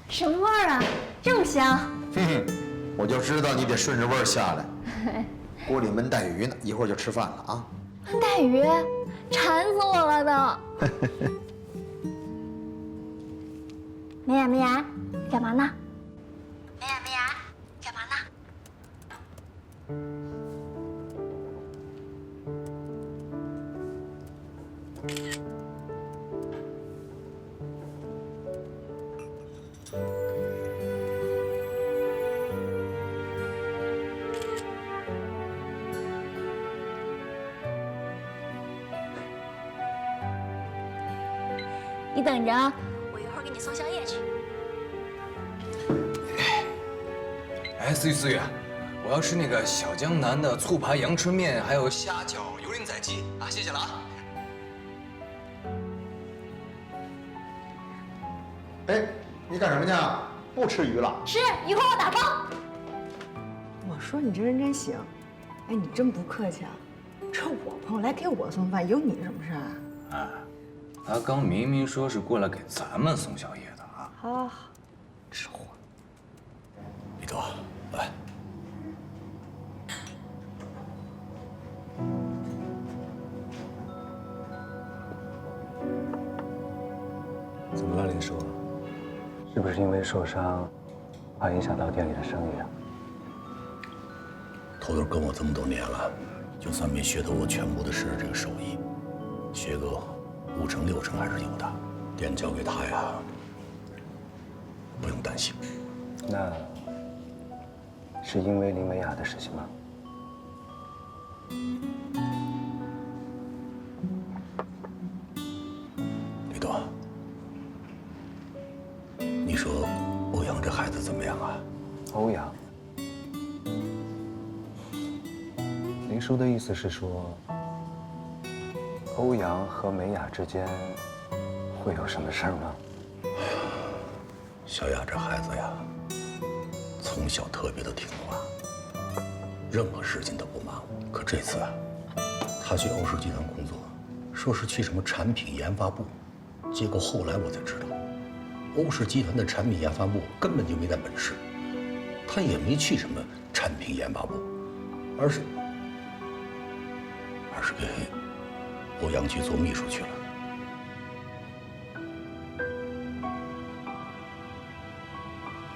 什么味儿啊？这么香！哼哼，我就知道你得顺着味儿下来。锅里焖带鱼呢，一会儿就吃饭了啊。带鱼，馋死我了都！美雅，美雅，干嘛呢？美雅，美雅，干嘛呢？你等着，我一会儿给你送宵夜去。哎，思雨思雨，我要吃那个小江南的醋扒阳春面，还有虾饺油淋仔鸡啊，谢谢了啊。哎，你干什么去？不吃鱼了？是，一会儿我打包。我说你这人真行，哎，你真不客气啊！这我朋友来给我送饭，有你什么事啊？哎，他刚明明说是过来给咱们送宵夜的啊。好好好，吃货。李多，来。怎么了，林叔？是不是因为受伤，怕影响到店里的生意啊？头头跟我这么多年了，就算没学得我全部的是这个手艺，学个5成6成还是有的。店交给他呀，不用担心。那是因为林美雅的事情吗？李多，你说欧阳这孩子怎么样啊？欧阳，林叔的意思是说，欧阳和美雅之间会有什么事儿吗？小雅这孩子呀，从小特别的听话，任何事情都不忙。可这次啊，他去欧氏集团工作，说是去什么产品研发部，结果后来我才知道，欧氏集团的产品研发部根本就没那本事，他也没去什么产品研发部，而是给欧阳去做秘书去了。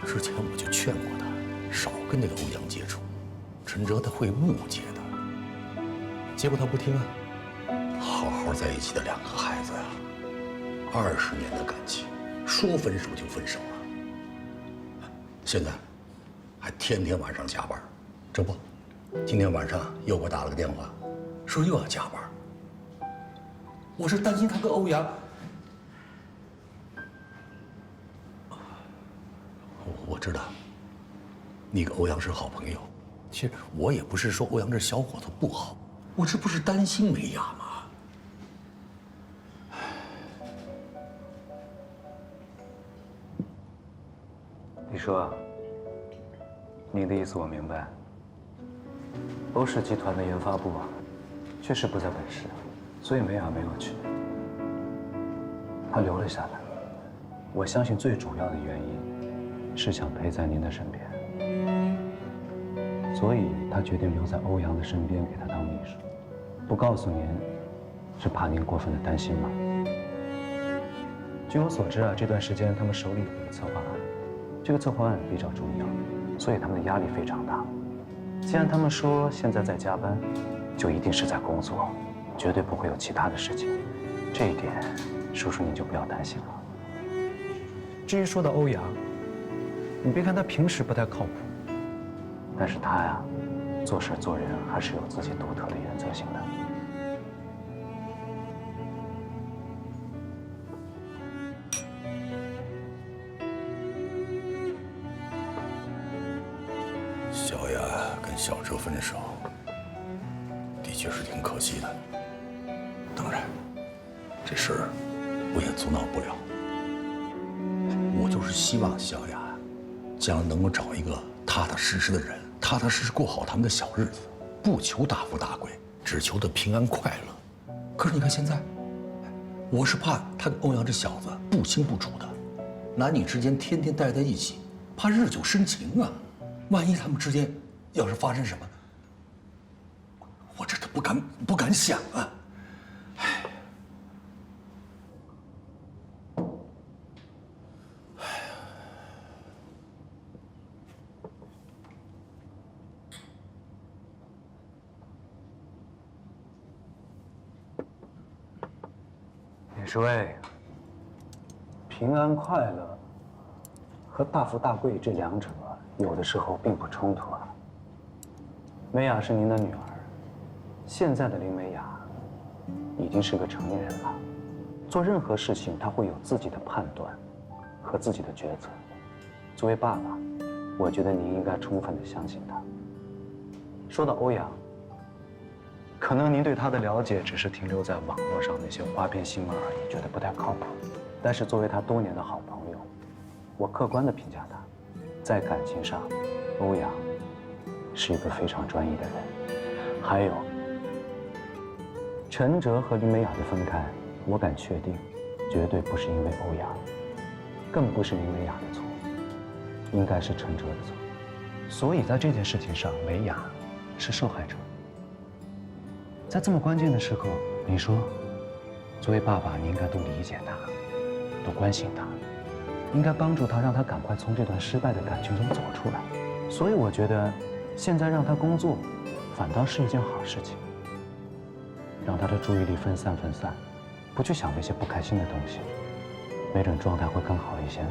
之前我就劝过他，少跟那个欧阳接触，陈哲他会误解的。结果他不听啊，好好在一起的2个孩子呀，20年的感情，说分手就分手了。现在还天天晚上加班，这不，今天晚上又给我打了个电话，说又要加班。我是担心他跟欧阳。我知道，你跟欧阳是好朋友。其实我也不是说欧阳这小伙子不好，我这不是担心美雅吗？李叔，您的意思我明白。欧氏集团的研发部啊，确实不在本市，所以美雅没有去，她留了下来。我相信最主要的原因是想陪在您的身边，所以她决定留在欧阳的身边，给他当秘书。不告诉您，是怕您过分的担心吗？据我所知啊，这段时间他们手里有一个策划案，这个策划案比较重要，所以他们的压力非常大。既然他们说现在在加班，就一定是在工作，绝对不会有其他的事情。这一点，叔叔您就不要担心了。至于说到欧阳，你别看他平时不太靠谱，但是他呀，做事做人还是有自己独特的原则性的。小雅跟小哲分手，的确是挺可惜的。当然，这事儿我也阻挠不了。我就是希望小雅将来能够找一个踏踏实实的人，踏踏实实过好他们的小日子，不求大富大贵，只求得平安快乐。可是你看现在，我是怕他跟欧阳这小子不清不楚的，男女之间天天待在一起，怕日久生情啊。万一他们之间要是发生什么，我这都不敢想啊。李侍卫，平安快乐和大富大贵这两者有的时候并不冲突啊。美雅是您的女儿，现在的林美雅已经是个成年人了，做任何事情她会有自己的判断和自己的抉择。作为爸爸，我觉得您应该充分的相信她。说到欧阳，可能您对他的了解只是停留在网络上那些花边新闻而已，觉得不太靠谱。但是作为他多年的好朋友，我客观的评价他，在感情上，欧阳是一个非常专一的人。还有，陈哲和林美雅的分开，我敢确定，绝对不是因为欧阳，更不是林美雅的错，应该是陈哲的错。所以在这件事情上，美雅是受害者。在这么关键的时刻，你说，作为爸爸，你应该多理解他，多关心他，应该帮助他，让他赶快从这段失败的感情中走出来。所以我觉得，现在让他工作，反倒是一件好事情。让他的注意力分散，不去想那些不开心的东西，没准状态会更好一些。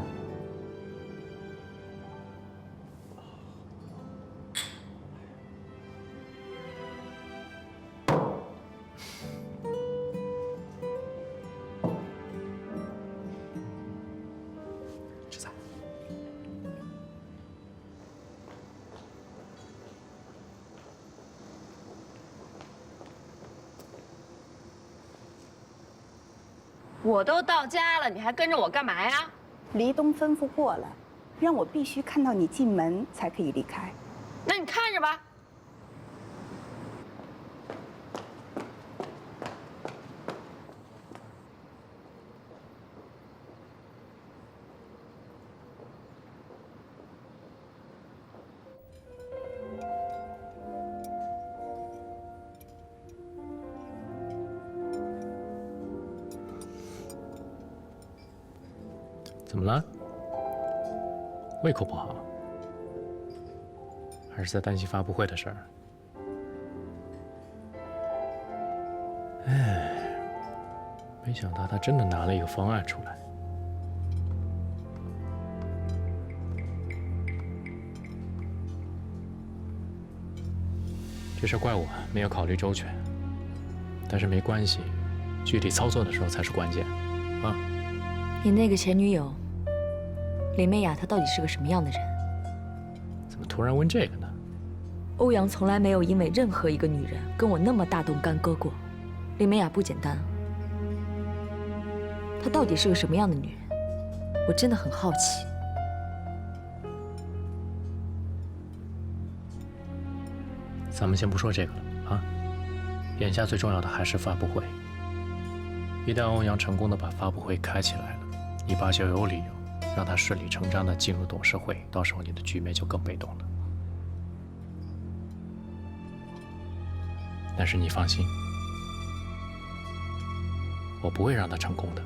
我都到家了，你还跟着我干嘛呀？黎东吩咐过了，让我必须看到你进门才可以离开。那你看着吧。怎么了？胃口不好？还是在担心发布会的事儿？哎，没想到他真的拿了一个方案出来。这事怪我没有考虑周全，但是没关系，具体操作的时候才是关键，啊！你那个前女友林美雅，她到底是个什么样的人？怎么突然问这个呢？欧阳从来没有因为任何一个女人跟我那么大动干戈过。林美雅不简单，她到底是个什么样的女人？我真的很好奇。咱们先不说这个了啊，眼下最重要的还是发布会。一旦欧阳成功的把发布会开起来了，你爸就有理由让他顺理成章的进入董事会，到时候你的局面就更被动了。但是你放心，我不会让他成功的。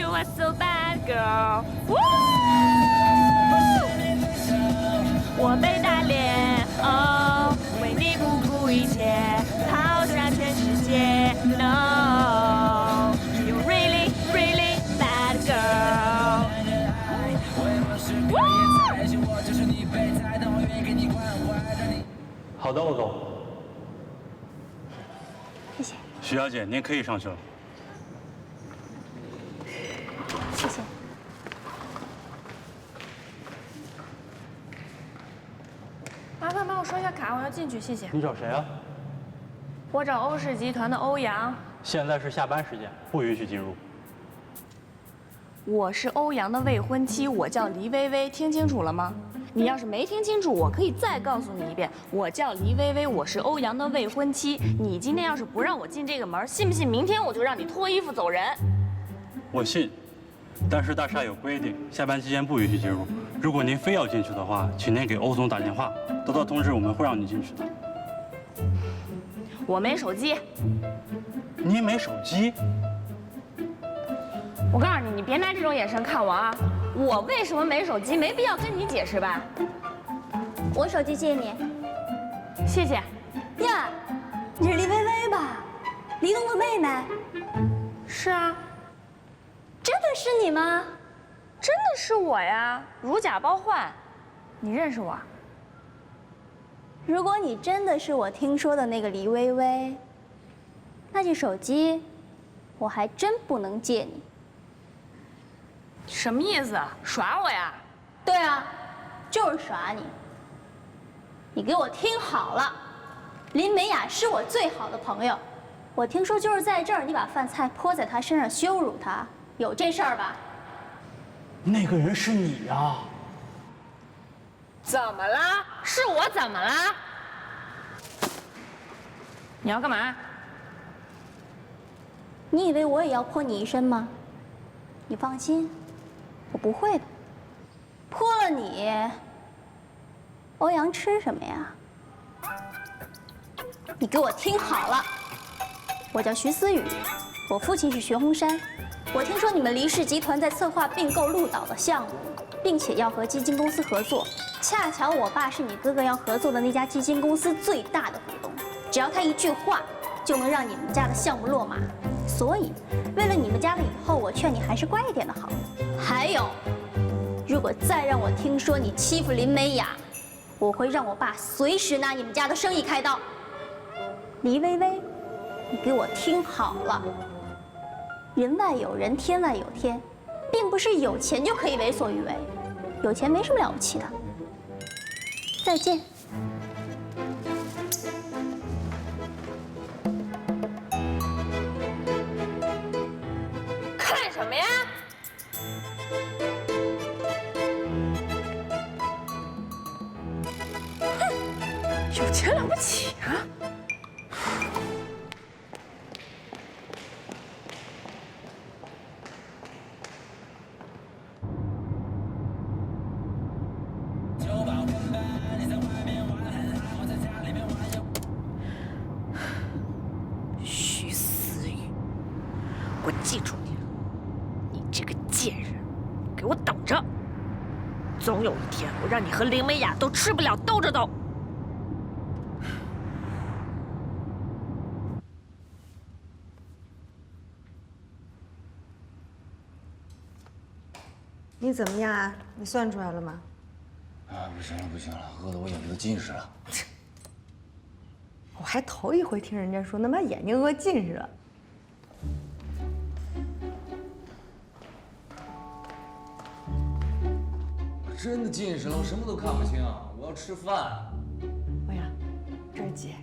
You are so bad girl。我被打脸，哦，为你不顾一切，抛下全世界。No, you really, really bad girl。好的，欧总。谢谢。徐小姐，您可以上去了。谢谢。麻烦帮我刷一下卡，我要进去，谢谢。你找谁啊？我找欧氏集团的欧阳。现在是下班时间，不允许进入。我是欧阳的未婚妻，我叫黎薇薇，听清楚了吗？你要是没听清楚，我可以再告诉你一遍，我叫黎薇薇，我是欧阳的未婚妻。你今天要是不让我进这个门，信不信明天我就让你脱衣服走人？我信，但是大厦有规定，下班期间不允许进入。如果您非要进去的话，请您给欧总打电话，得到通知我们会让你进去的。我没手机。你没手机？我告诉你，你别拿这种眼神看我啊！我为什么没手机，没必要跟你解释吧？我手机借你。谢谢。呀，你是黎薇薇吧？黎东的妹妹。是啊。真的是你吗？真的是我呀，如假包换。你认识我？如果你真的是我听说的那个黎薇薇，那这手机我还真不能借你。什么意思？耍我呀？对啊，就是耍你。你给我听好了，林美雅是我最好的朋友。我听说就是在这儿，你把饭菜泼在她身上羞辱她，有这事儿吧？那个人是你呀？怎么啦？是我怎么啦？你要干嘛？你以为我也要泼你一身吗？你放心，我不会的。泼了你，欧阳吃什么呀？你给我听好了，我叫徐思雨，我父亲是徐洪山。我听说你们黎氏集团在策划并购鹿岛的项目，并且要和基金公司合作。恰巧我爸是你哥哥要合作的那家基金公司最大的股东，只要他一句话，就能让你们家的项目落马。所以，为了你们家的以后，我劝你还是乖一点的好。还有，如果再让我听说你欺负林美雅，我会让我爸随时拿你们家的生意开刀。黎薇薇，你给我听好了，人外有人，天外有天，并不是有钱就可以为所欲为，有钱没什么了不起的。再见。看什么呀？哼，有钱了不起啊！徐思雨，我记住你了，你这个贱人，给我等着！总有一天，我让你和林美雅都吃不了兜着走。你怎么样啊？你算出来了吗？啊，不行了，不行了，饿得我眼睛都近视了。我还头一回听人家说能把眼睛饿近视了。我真的近视了，我什么都看不清，我要吃饭。欧阳，这是几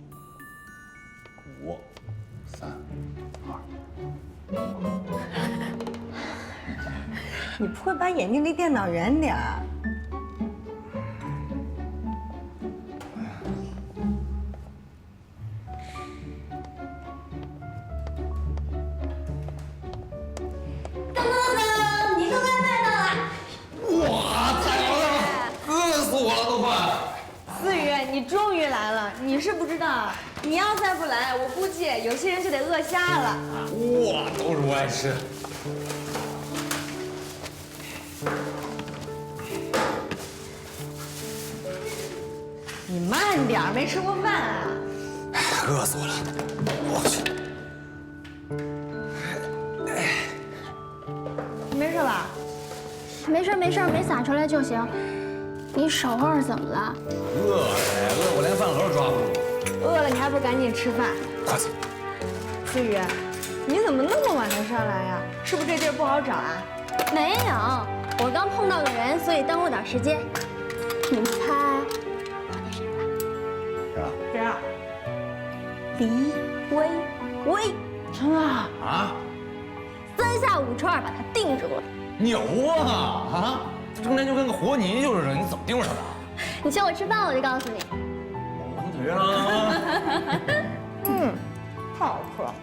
5、3、2。你不会把眼睛离电脑远点儿？噔噔噔，你送外卖呢？哇，太好了，饿死我了都快！思雨，你终于来了。你是不知道，你要再不来，我估计有些人就得饿瞎了。哇，都是我爱吃。点儿没吃过饭啊？饿死我了！我去。没事吧？没事没事，没洒出来就行。你手腕怎么了？饿我连饭盒都抓不住。饿了你还不赶紧吃饭？快走！思雨，你怎么那么晚才上来呀？是不是这地儿不好找啊？没有，我刚碰到个人，所以耽误点时间。你们猜碰见谁了？谁啊？黎薇薇。真的啊？3下5除2把他定住了。牛啊！中间就跟个活泥鳅似的，你怎么盯上的？你请我吃饭，我就告诉你。蒙腿了。太好吃了。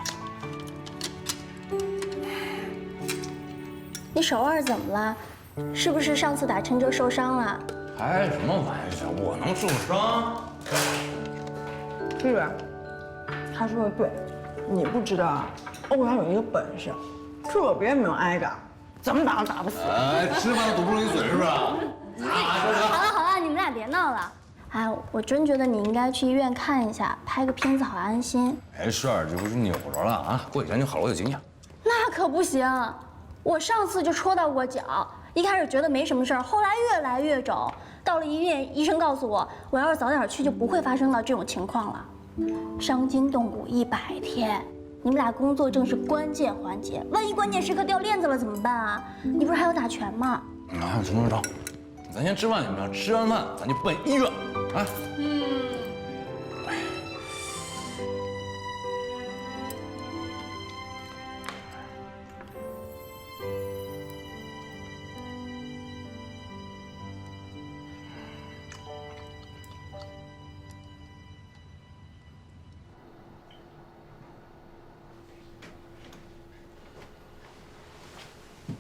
你手腕怎么了？是不是上次打陈哲受伤了？开什么玩笑？我能受伤？思雨，他说的对，你不知道啊，欧阳有一个本事，特别没有哀感，怎么打都打不死。哎，吃饭都堵不住你嘴是不是？好了，你们俩别闹了。哎，我真觉得你应该去医院看一下，拍个片子好安心。没事儿，这不是扭着了啊，过几天就好了，我有经验。那可不行，我上次就戳到过脚，一开始觉得没什么事儿，后来越来越肿。到了医院，医生告诉我，我要是早点去，就不会发生到这种情况了。伤筋动骨100天，你们俩工作正是关键环节，万一关键时刻掉链子了怎么办啊？你不是还要打拳吗？啊，成，咱先吃饭行不行？吃完饭咱就奔医院啊。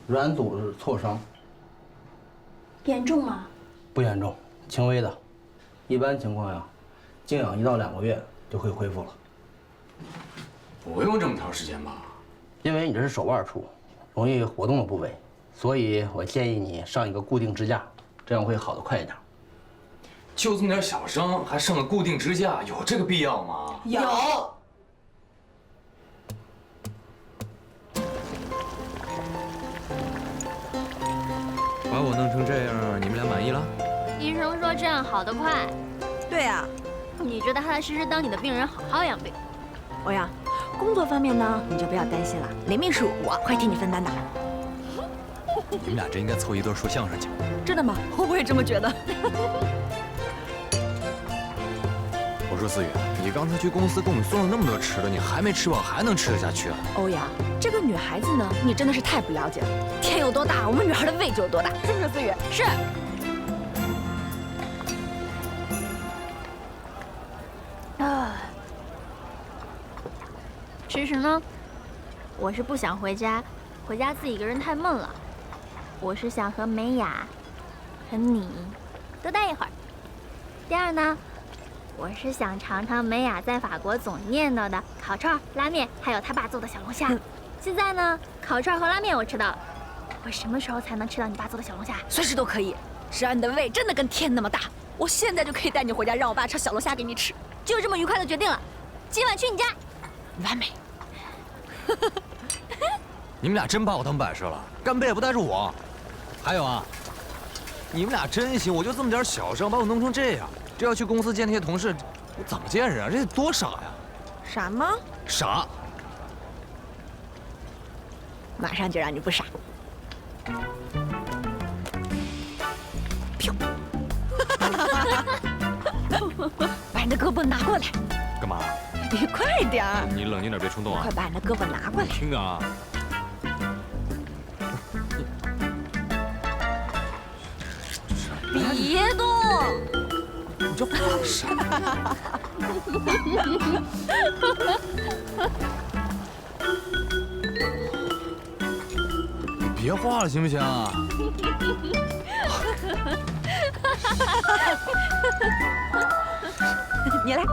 软组织挫伤，严重吗？不严重，轻微的。一般情况呀，静养1到2个月就会恢复了。不用这么长时间吧？因为你这是手腕处，容易活动的部位，所以我建议你上一个固定支架，这样会好得快一点。就这么点小伤，还上个固定支架，有这个必要吗？有。把我弄成这样，你们俩满意了？医生说这样好得快。对呀，你就踏踏实实当你的病人，好好养病。欧阳，工作方面呢，你就不要担心了，林秘书我会替你分担的。你们俩真应该凑一对说相声去。真的吗？我也这么觉得。我说思雨，你刚才去公司给我们送了那么多吃的，你还没吃饱，还能吃得下去啊？欧阳，这个女孩子呢，你真的是太不了解了。天有多大，我们女孩的胃就有多大，是不是思雨？是。迟迟呢？我是不想回家，回家自己一个人太闷了。我是想和美雅，和你多待一会儿。第二呢，我是想尝尝美雅在法国总念叨的烤串、拉面，还有她爸做的小龙虾。现在呢，烤串和拉面我吃到，我什么时候才能吃到你爸做的小龙虾？随时都可以。只要你的胃真的跟天那么大，我现在就可以带你回家，让我爸炒小龙虾给你吃。就这么愉快的决定了，今晚去你家。完美。你们俩真把我当摆设了，干杯也不带着我。还有啊，你们俩真行，我就这么点小伤，把我弄成这样，这要去公司见那些同事，我怎么见人啊？这得多傻呀！傻吗？傻。马上就让你不傻。把你的胳膊拿过来。干嘛？你快点儿！你冷静点，别冲动啊！快把你的胳膊拿过来！听啊！别动！你这怕啥？你别画了行不行？你来。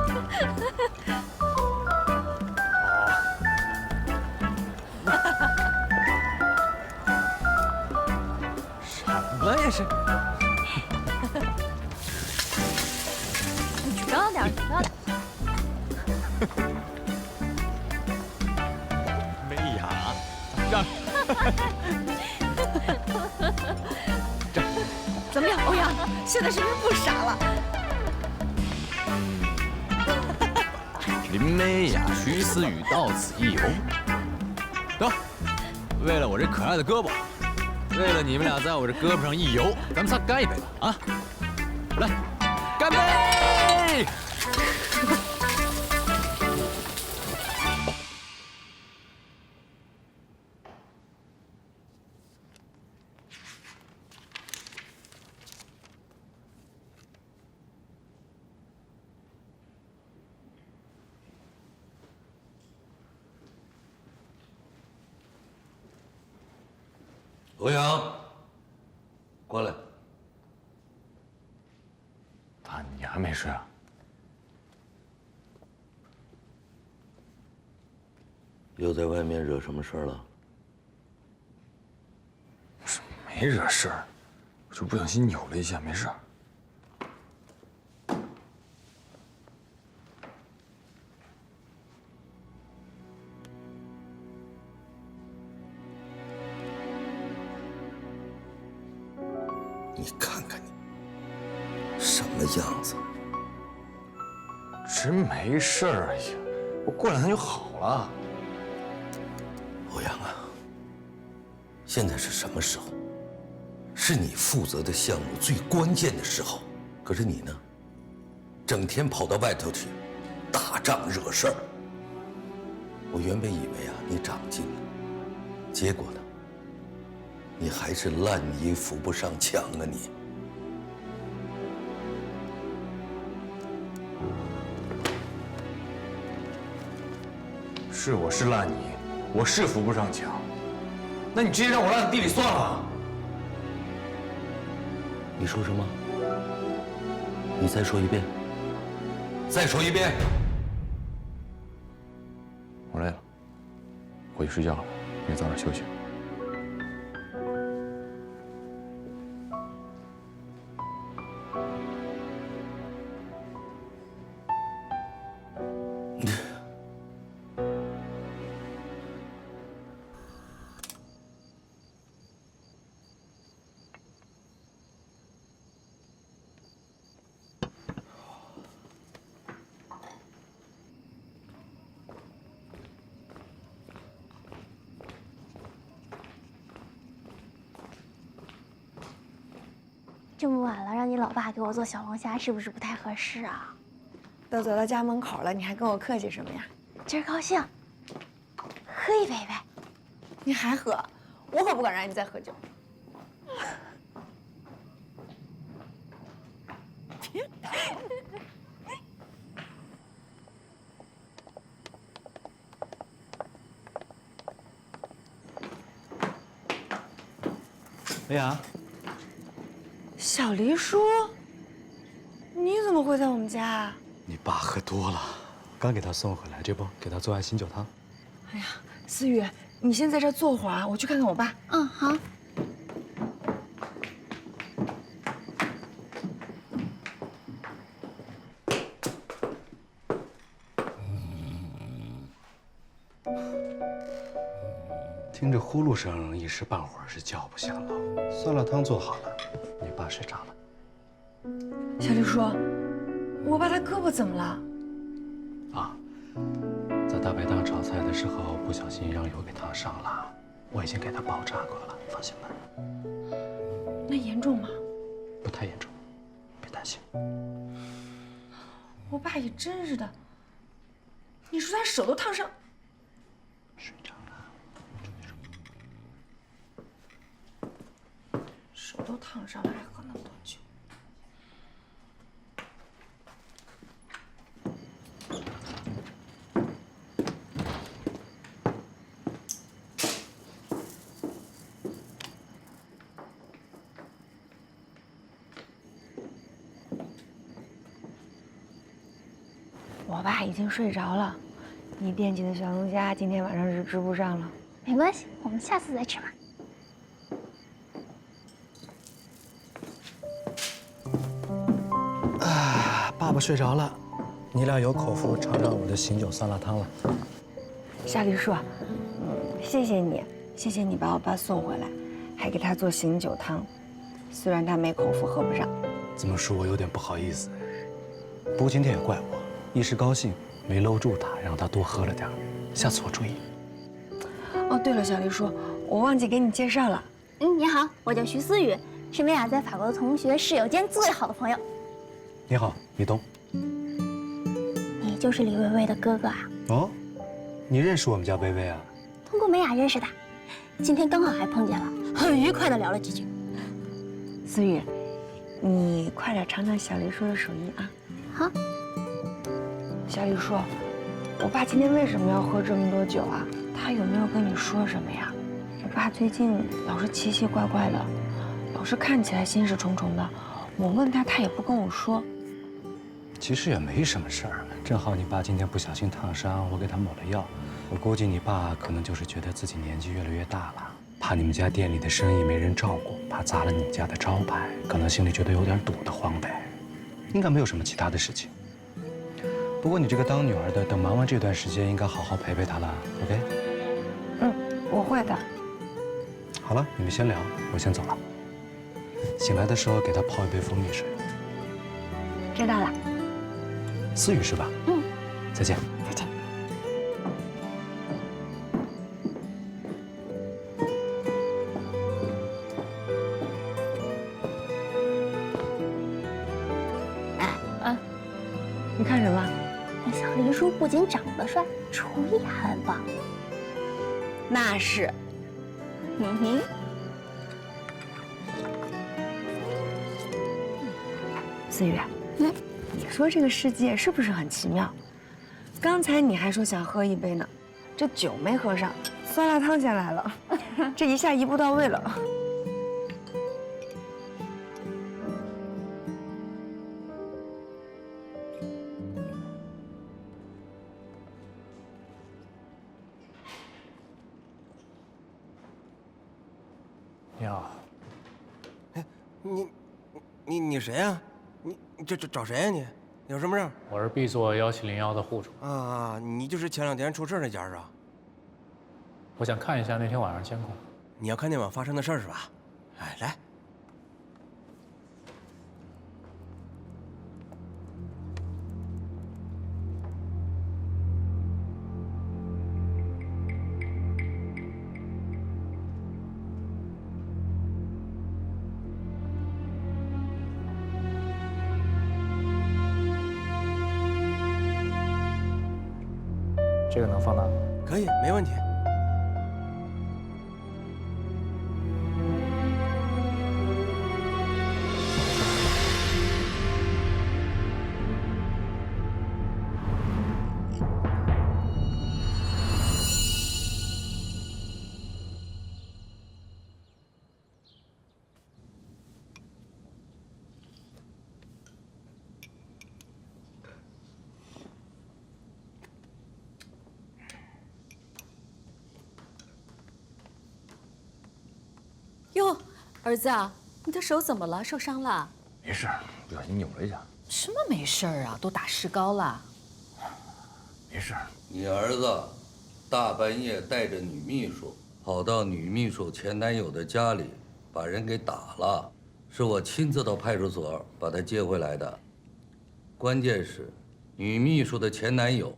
什么呀是？你知道点这。怎么样，欧阳？现在是不是不傻了？林美雅、徐思雨到此一游。得，为了我这可爱的胳膊，为了你们俩在我这胳膊上一游，咱们仨干一杯吧！啊，来，干杯！欧阳，过来。爸，你还没睡啊？又在外面惹什么事儿了？没惹事儿，我就不小心扭了一下，没事儿。你看看你，什么样子？真没事儿，哎呀，我过两天就好了。欧阳啊，现在是什么时候？是你负责的项目最关键的时候。可是你呢，整天跑到外头去，打仗惹事儿。我原本以为啊，你长进了，结果呢？你还是烂泥扶不上墙啊！你是我是烂泥，我是扶不上墙。那你直接让我烂在地里算了。你说什么？你再说一遍。再说一遍。我累了，回去睡觉了，你早点休息。这么晚了，让你老爸给我做小龙虾，是不是不太合适啊？都走到家门口了，你还跟我客气什么呀？今儿高兴，喝一杯呗。你还喝？我可不敢让你再喝酒。薇娅，小黎叔，你怎么会在我们家啊？你爸喝多了，刚给他送回来，这不给他做完醒酒汤。哎呀，思雨，你先在这坐会儿啊，我去看看我爸。嗯，好。听着呼噜声，一时半会儿是叫不醒了。酸辣汤做好了，你爸睡着了。小黎叔，我爸他胳膊怎么了？啊，在大排档炒菜的时候不小心让油给烫伤了，我已经给他包扎过了，放心吧。那严重吗？不太严重，别担心。我爸也真是的，你说他手都烫伤。睡着了。手都烫伤了，还喝那么多酒。我爸已经睡着了，你惦记的小龙虾今天晚上是吃不上了。没关系，我们下次再吃嘛。爸爸睡着了，你俩有口福尝尝我的醒酒酸辣汤了。夏黎叔，谢谢你，谢谢你把我爸送回来，还给他做醒酒汤，虽然他没口福喝不上。这么说我有点不好意思，不过今天也怪我，一时高兴没搂住他，让他多喝了点儿，下次我注意。哦，对了，小丽叔，我忘记给你介绍了。你好，我叫徐思雨，是美雅在法国的同学，室友兼最好的朋友。你好，米东。你就是李薇薇的哥哥啊？哦，你认识我们家薇薇啊？通过美雅认识的，今天刚好还碰见了，很愉快的聊了几句。思雨，你快点尝尝小丽叔的手艺啊。好。小丽叔，我爸今天为什么要喝这么多酒啊？他有没有跟你说什么呀？我爸最近老是奇奇怪怪的，老是看起来心事重重的。我问他，他也不跟我说。其实也没什么事儿，正好你爸今天不小心烫伤，我给他抹了药。我估计你爸可能就是觉得自己年纪越来越大了，怕你们家店里的生意没人照顾，怕砸了你家的招牌，可能心里觉得有点堵得慌呗。应该没有什么其他的事情。不过你这个当女儿的，等忙完这段时间，应该好好陪陪她了 ，OK？ 我会的。好了，你们先聊，我先走了。醒来的时候给她泡一杯蜂蜜水。知道了。思雨是吧？再见。再见。你看什么？小林叔不仅长得帅，厨艺还很棒。那是。思雨，你说这个世界是不是很奇妙？刚才你还说想喝一杯呢，这酒没喝上，酸辣汤先来了，这一下一步到位了。你好。哎，你谁呀？你这找谁呀？你有什么事？我是 B 座1701的户主。啊，你就是前2天出事那家是吧？我想看一下那天晚上监控。你要看那晚发生的事是吧？哎，来。这个能放哪？可以，没问题。哟，儿子啊，你的手怎么了？受伤了？没事，不小心扭了一下。什么没事儿啊？都打石膏了。没事。你儿子大半夜带着女秘书跑到女秘书前男友的家里，把人给打了。是我亲自到派出所把他接回来的。关键是，女秘书的前男友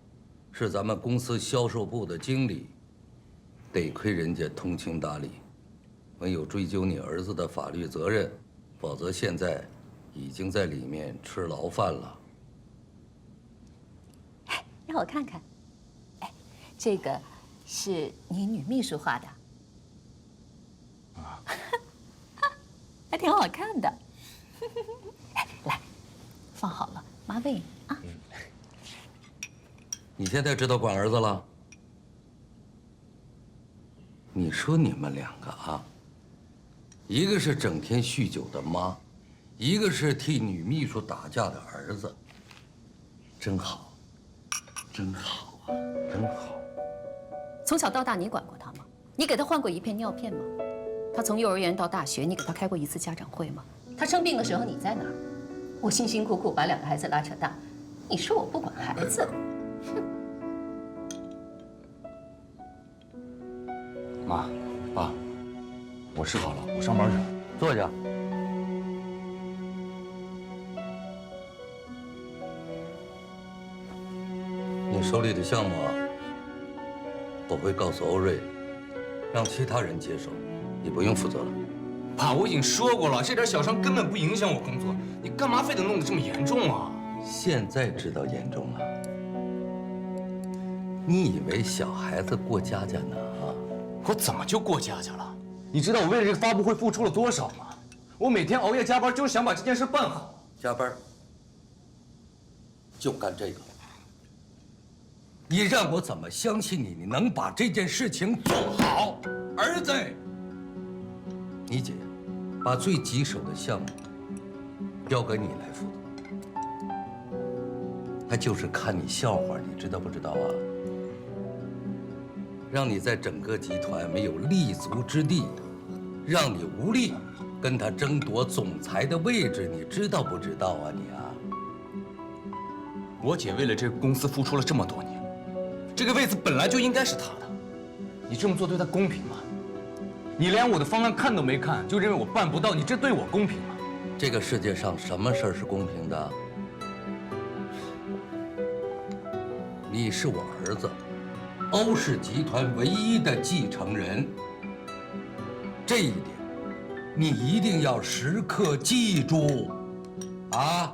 是咱们公司销售部的经理，得亏人家通情达理，没有追究你儿子的法律责任，否则现在已经在里面吃牢饭了。让我看看。哎，这个是你女秘书画的。啊，还挺好看的。哎，来，放好了，妈喂你啊。你现在知道管儿子了？你说你们两个啊，一个是整天酗酒的妈，一个是替女秘书打架的儿子，真好，真好啊，真好。从小到大你管过他吗？你给他换过一片尿片吗？他从幼儿园到大学，你给他开过一次家长会吗？他生病的时候你在哪儿？我辛辛苦苦把2个孩子拉扯大，你说我不管孩子？妈，爸，我吃好了，我上班去了。坐下。你手里的项目啊，我会告诉欧瑞，让其他人接手，你不用负责了。爸，我已经说过了，这点小伤根本不影响我工作，你干嘛非得弄得这么严重啊？现在知道严重了。你以为小孩子过家家呢？啊？我怎么就过家家了？你知道我为了这个发布会付出了多少吗？我每天熬夜加班，就是想把这件事办好。加班就干这个。你让我怎么相信你能把这件事情做好？儿子，你姐把最棘手的项目交给你来负责，她就是看你笑话，你知道不知道啊？让你在整个集团没有立足之地，让你无力跟她争夺总裁的位置，你知道不知道啊你啊？我姐为了这个公司付出了这么多年，这个位子本来就应该是她的。你这么做对她公平吗？你连我的方案看都没看，就认为我办不到，你这对我公平吗？这个世界上什么事儿是公平的？你是我儿子，欧氏集团唯一的继承人，这一点你一定要时刻记住，啊！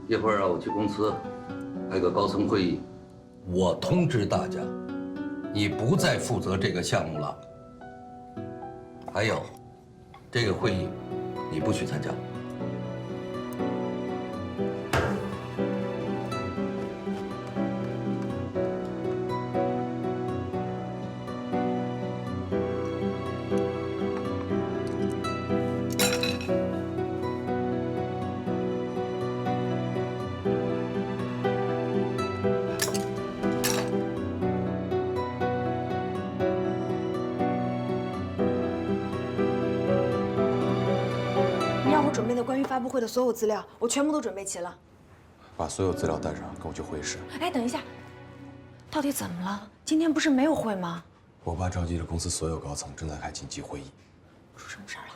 一会儿啊，我去公司开个高层会议，我通知大家，你不再负责这个项目了。还有，这个会议你不许参加。准备的关于发布会的所有资料，我全部都准备齐了。把所有资料带上，跟我去会议室。哎，等一下，到底怎么了？今天不是没有会吗？我爸召集了公司所有高层，正在开紧急会议。出什么事儿了？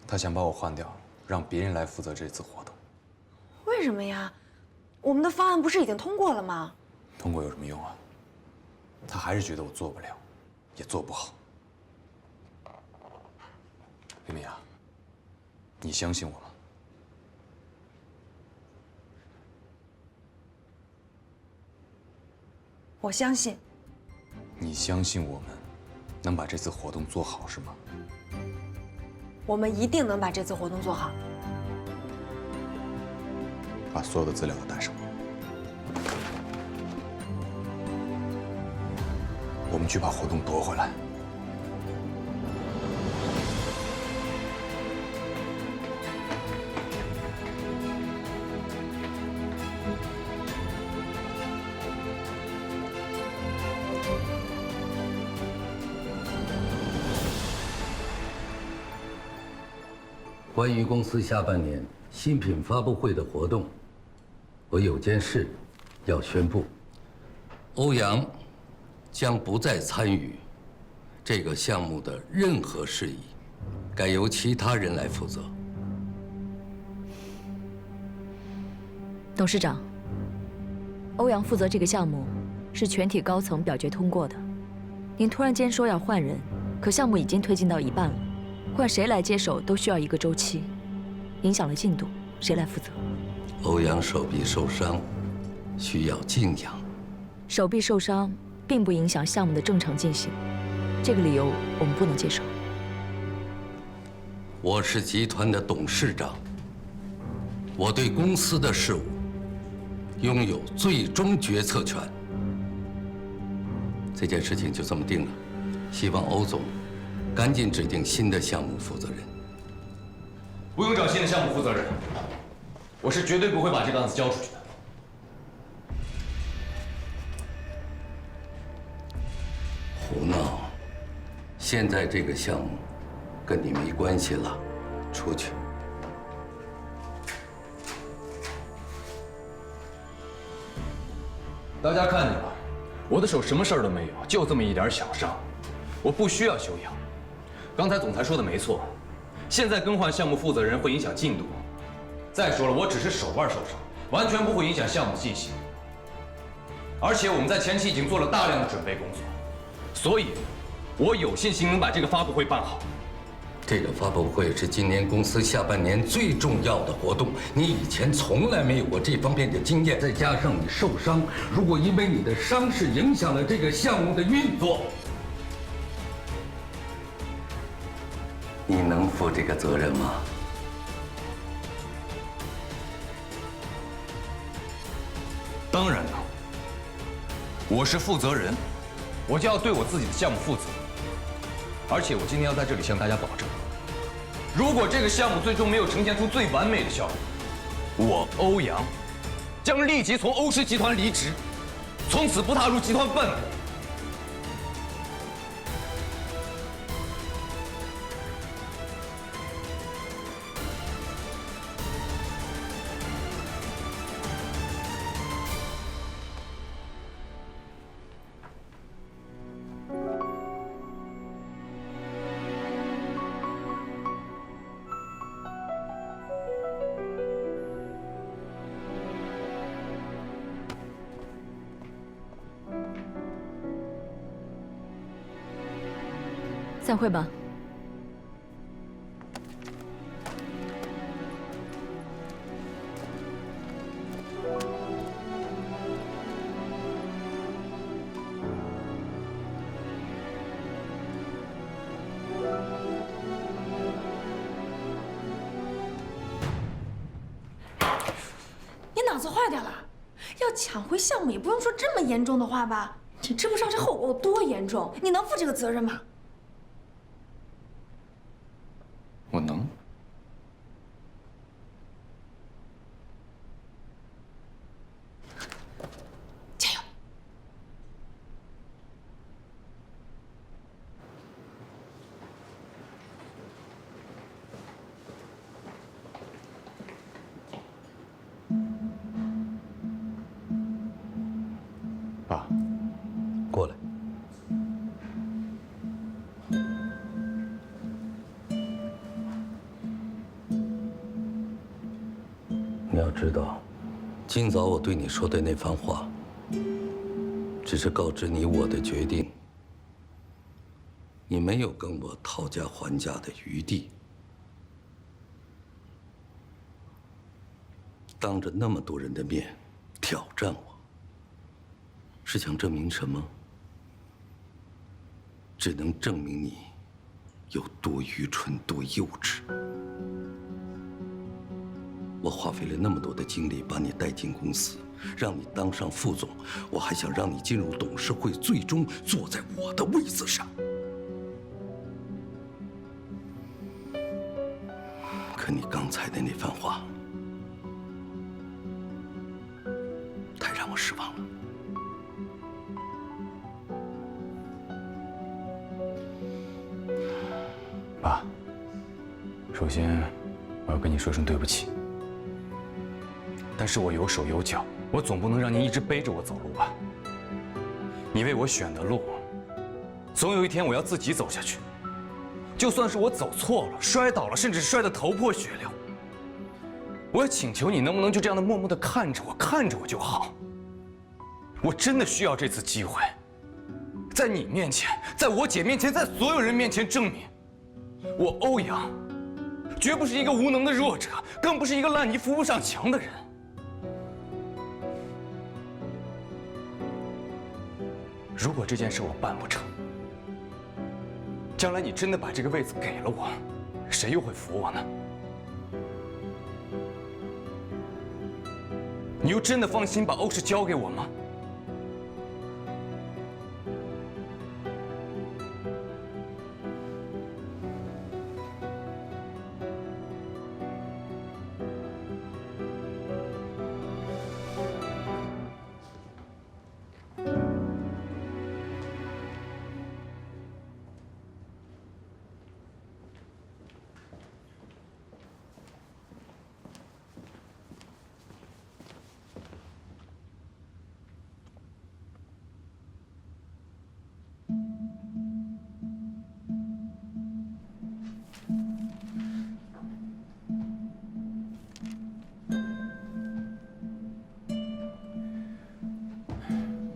他想把我换掉，让别人来负责这次活动。为什么呀？我们的方案不是已经通过了吗？通过有什么用啊？他还是觉得我做不了，也做不好。林明啊，你相信我吗？我相信。你相信我们能把这次活动做好是吗？我们一定能把这次活动做好。把所有的资料都带上。我们去把活动夺回来。关于公司下半年新品发布会的活动，我有件事要宣布：欧阳将不再参与这个项目的任何事宜，改由其他人来负责。董事长，欧阳负责这个项目是全体高层表决通过的。您突然间说要换人，可项目已经推进到一半了。换谁来接手都需要一个周期，影响了进度，谁来负责？欧阳手臂受伤，需要静养。手臂受伤并不影响项目的正常进行，这个理由我们不能接受。我是集团的董事长，我对公司的事务拥有最终决策权。这件事情就这么定了，希望欧总赶紧指定新的项目负责人。不用找新的项目负责人，我是绝对不会把这个案子交出去的。胡闹！现在这个项目跟你没关系了，出去。大家看见了，我的手什么事儿都没有，就这么一点小伤，我不需要休养。刚才总裁说的没错，现在更换项目负责人会影响进度。再说了，我只是手腕受伤，完全不会影响项目进行。而且我们在前期已经做了大量的准备工作，所以，我有信心能把这个发布会办好。这个发布会是今年公司下半年最重要的活动，你以前从来没有过这方面的经验，再加上你受伤，如果因为你的伤势影响了这个项目的运作，你能负这个责任吗？当然能。我是负责人，我就要对我自己的项目负责。而且我今天要在这里向大家保证，如果这个项目最终没有呈现出最完美的效果，我欧阳将立即从欧石集团离职，从此不踏入集团半步。散会吧。你脑子坏掉了？要抢回项目也不用说这么严重的话吧？你知不知道这后果有多严重？你能负这个责任吗？我能。加油！爸，过来。你要知道，今早我对你说的那番话，只是告知你我的决定。你没有跟我讨价还价的余地。当着那么多人的面挑战我，是想证明什么？只能证明你有多愚蠢、多幼稚。我花费了那么多的精力把你带进公司，让你当上副总，我还想让你进入董事会，最终坐在我的位子上。可你刚才的那番话，太让我失望了。爸，首先我要跟你说声对不起。但是我有手有脚，我总不能让您一直背着我走路吧？你为我选的路，总有一天我要自己走下去。就算是我走错了、摔倒了，甚至摔得头破血流，我也请求你能不能就这样的默默地看着我就好。我真的需要这次机会，在你面前，在我姐面前，在所有人面前证明，我欧阳绝不是一个无能的弱者，更不是一个烂泥扶不上墙的人。如果这件事我办不成，将来你真的把这个位子给了我，谁又会服我呢？你又真的放心把欧氏交给我吗？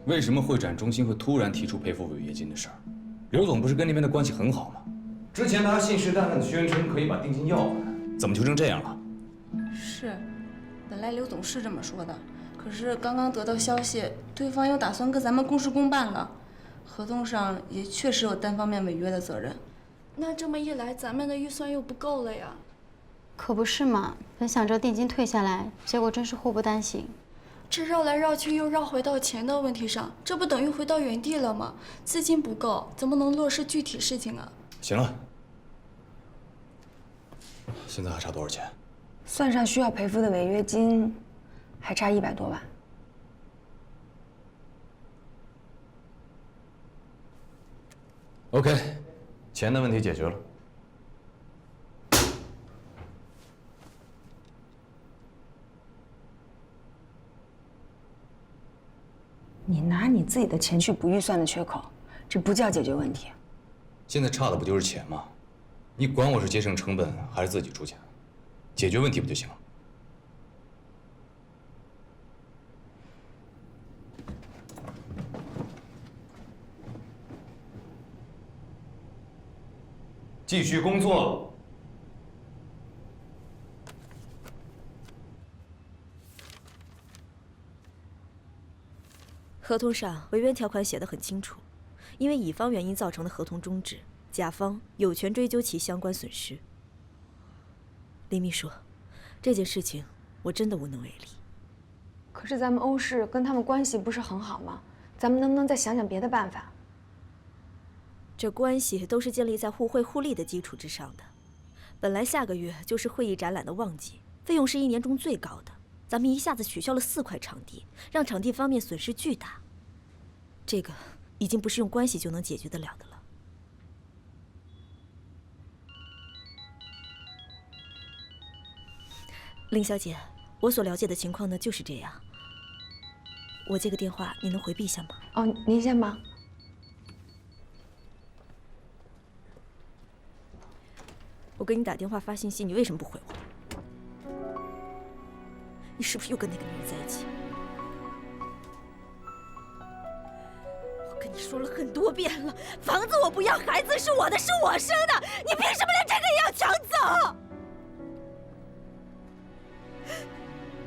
为什么会展中心会突然提出赔付违约金的事儿？刘总不是跟那边的关系很好吗？之前他还信誓旦旦的宣称可以把定金要回来，怎么就成这样了？是，本来刘总是这么说的，可是刚刚得到消息，对方又打算跟咱们公事公办了，合同上也确实有单方面违约的责任。那这么一来，咱们的预算又不够了呀。可不是嘛，本想着定金退下来，结果真是祸不单行。这绕来绕去又绕回到钱的问题上，这不等于回到原地了吗？资金不够，怎么能落实具体事情啊？行了，现在还差多少钱？算上需要赔付的违约金，还差100多万。OK， 钱的问题解决了。你拿你自己的钱去补预算的缺口，这不叫解决问题。现在差的不就是钱吗？你管我是节省成本还是自己出钱，解决问题不就行了？继续工作。合同上违约条款写得很清楚，因为乙方原因造成的合同终止，甲方有权追究其相关损失。林秘书，这件事情我真的无能为力。可是咱们欧氏跟他们关系不是很好吗？咱们能不能再想想别的办法？这关系都是建立在互惠互利的基础之上的。本来下个月就是会议展览的旺季，费用是1年中最高的。咱们一下子取消了4块场地，让场地方面损失巨大。这个已经不是用关系就能解决得了的了。林小姐，我所了解的情况呢就是这样。我接个电话，你能回避一下吗？哦，您先忙。我给你打电话发信息，你为什么不回我？你是不是又跟那个女人在一起？我跟你说了很多遍了，房子我不要，孩子是我的，是我生的，你凭什么连这个也要抢走？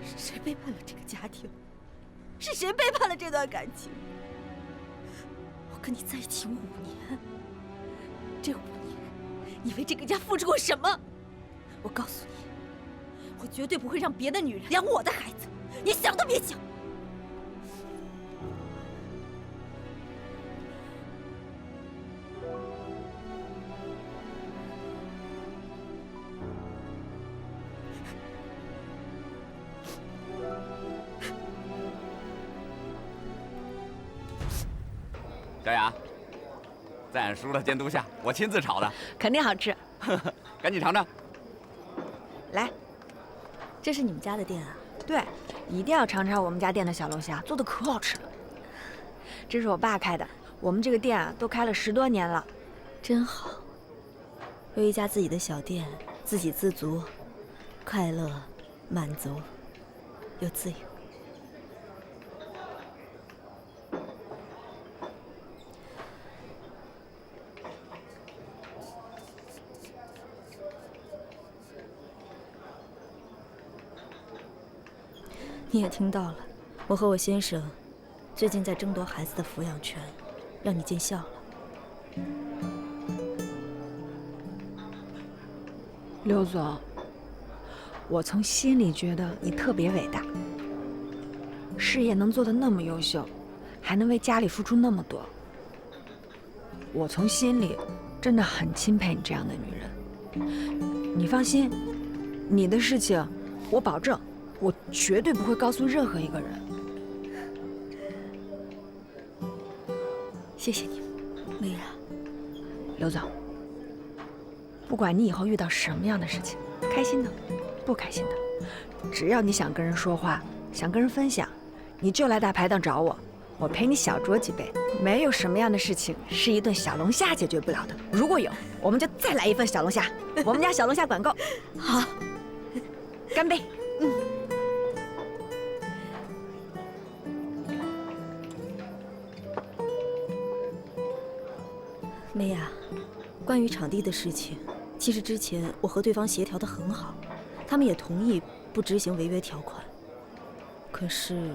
是谁背叛了这个家庭？是谁背叛了这段感情？我跟你在一起5年，这5年，你为这个家付出过什么？我告诉你。我绝对不会让别的女人养我的孩子，你想都别想！小雅，在俺叔的监督下，我亲自炒的，肯定好吃。赶紧尝尝。来。这是你们家的店啊？对，一定要尝尝我们家店的小龙虾，做的可好吃了。这是我爸开的，我们这个店啊都开了10多年了，真好。有一家自己的小店，自给自足，快乐、满足又自由。你也听到了，我和我先生最近在争夺孩子的抚养权，让你见笑了。刘总，我从心里觉得你特别伟大，事业能做得那么优秀，还能为家里付出那么多，我从心里真的很钦佩你这样的女人。你放心，你的事情我保证。我绝对不会告诉任何一个人。谢谢你，美雅。刘总，不管你以后遇到什么样的事情，开心的、不开心的，只要你想跟人说话，想跟人分享，你就来大排档找我，我陪你小酌几杯。没有什么样的事情是一顿小龙虾解决不了的。如果有，我们就再来一份小龙虾。我们家小龙虾管够。好，干杯。梅雅，关于场地的事情，其实之前我和对方协调得很好，他们也同意不执行违约条款。可是，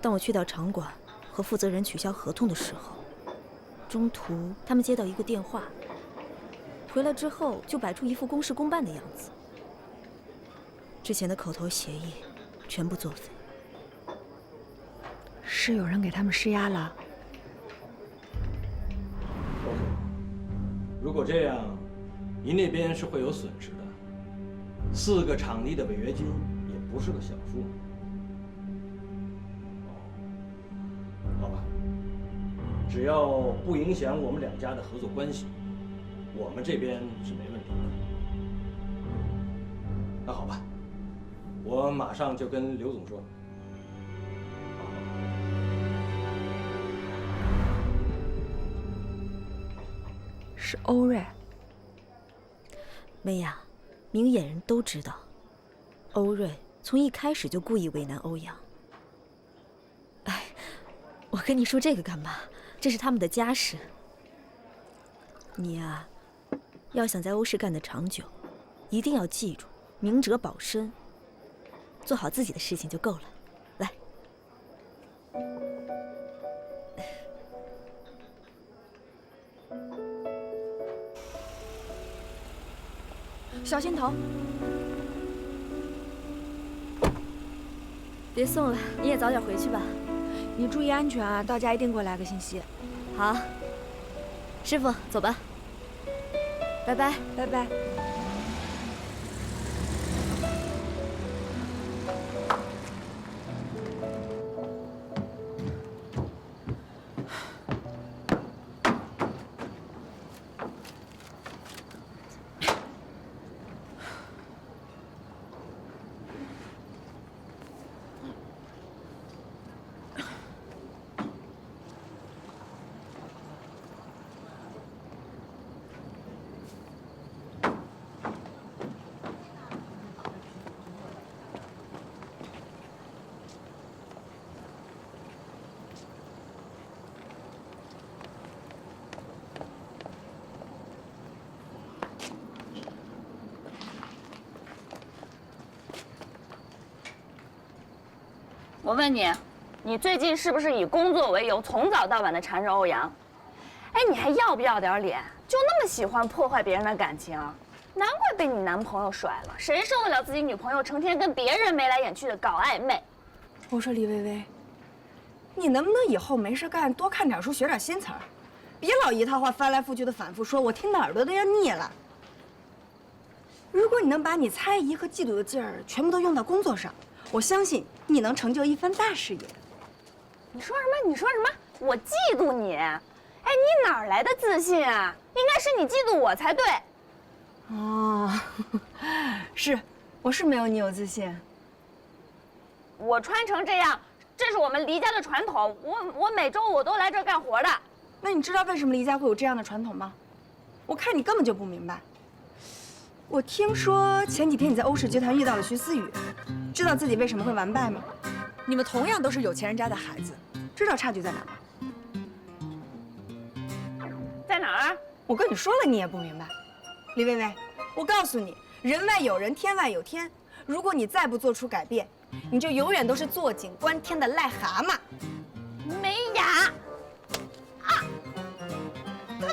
当我去到场馆和负责人取消合同的时候，中途他们接到一个电话，回来之后就摆出一副公事公办的样子，之前的口头协议全部作废。是有人给他们施压了？如果这样，您那边是会有损失的。4个场地的违约金也不是个小数。好吧，只要不影响我们2家的合作关系，我们这边是没问题的。那好吧，我马上就跟刘总说。是欧瑞。梅雅，明眼人都知道，欧瑞从一开始就故意为难欧阳。哎，我跟你说这个干嘛？这是他们的家事。你呀，要想在欧氏干得长久，一定要记住明哲保身，做好自己的事情就够了。来。小心头！别送了，你也早点回去吧。你注意安全啊，到家一定给我来个信息。好，师傅，走吧。拜拜，拜拜。我问你，你最近是不是以工作为由，从早到晚的缠着欧阳？哎，你还要不要点脸？就那么喜欢破坏别人的感情，难怪被你男朋友甩了。谁受得了自己女朋友成天跟别人眉来眼去的搞暧昧？我说李薇薇，你能不能以后没事干多看点书，学点新词儿，别老一套话翻来覆去的反复说，我听的耳朵都要腻了。如果你能把你猜疑和嫉妒的劲儿全部都用到工作上，我相信你能成就一番大事业。你说什么？你说什么？我嫉妒你？哎，你哪儿来的自信啊？应该是你嫉妒我才对。哦，是，我是没有你有自信。我穿成这样，这是我们黎家的传统。我每周我都来这儿干活的。那你知道为什么黎家会有这样的传统吗？我看你根本就不明白。我听说前几天你在欧氏集团遇到了徐思雨，知道自己为什么会完败吗？你们同样都是有钱人家的孩子，知道差距在哪吗？在哪儿？我跟你说了，你也不明白。李薇薇，我告诉你，人外有人，天外有天。如果你再不做出改变，你就永远都是坐井观天的癞蛤蟆。没牙啊！疼！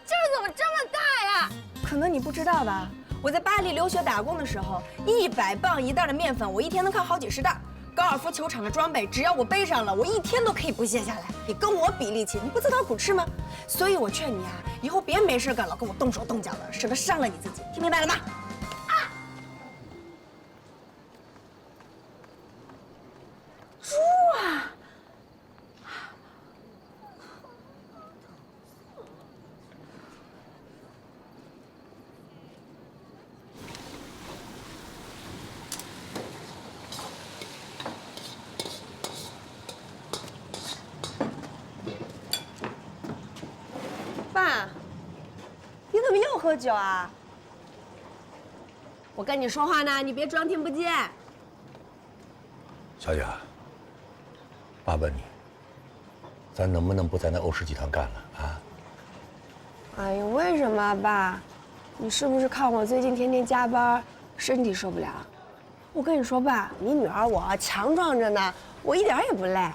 劲儿怎么这么大呀？可能你不知道吧，我在巴黎留学打工的时候，100磅一袋的面粉，我一天能扛好几10袋。高尔夫球场的装备，只要我背上了，我一天都可以不卸下来。你跟我比力气，你不自讨苦吃吗？所以我劝你啊，以后别没事干老跟我动手动脚的，省得伤了你自己，听明白了吗？猪啊！爸，你怎么又喝酒啊？我跟你说话呢，你别装听不见。小雅，爸问你，咱能不能不在那欧氏集团干了啊？哎呀，为什么啊，爸？你是不是看我最近天天加班，身体受不了？我跟你说，爸，你女儿我强壮着呢，我一点也不累。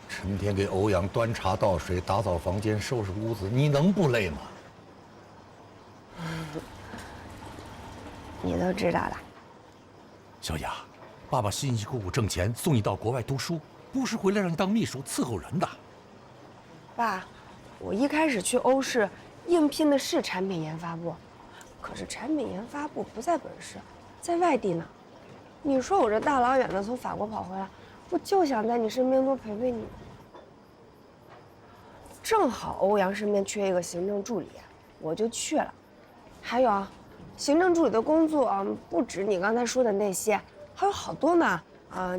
成天给欧阳端茶倒水、打扫房间、收拾屋子，你能不累吗？你都知道了。小雅，爸爸辛辛苦苦挣钱送你到国外读书，不是回来让你当秘书伺候人的。爸，我一开始去欧氏应聘的是产品研发部，可是产品研发部不在本市，在外地呢。你说我这大老远的从法国跑回来，我就想在你身边多陪陪你。正好欧阳身边缺一个行政助理，我就去了。还有啊，行政助理的工作啊，不止你刚才说的那些，还有好多呢。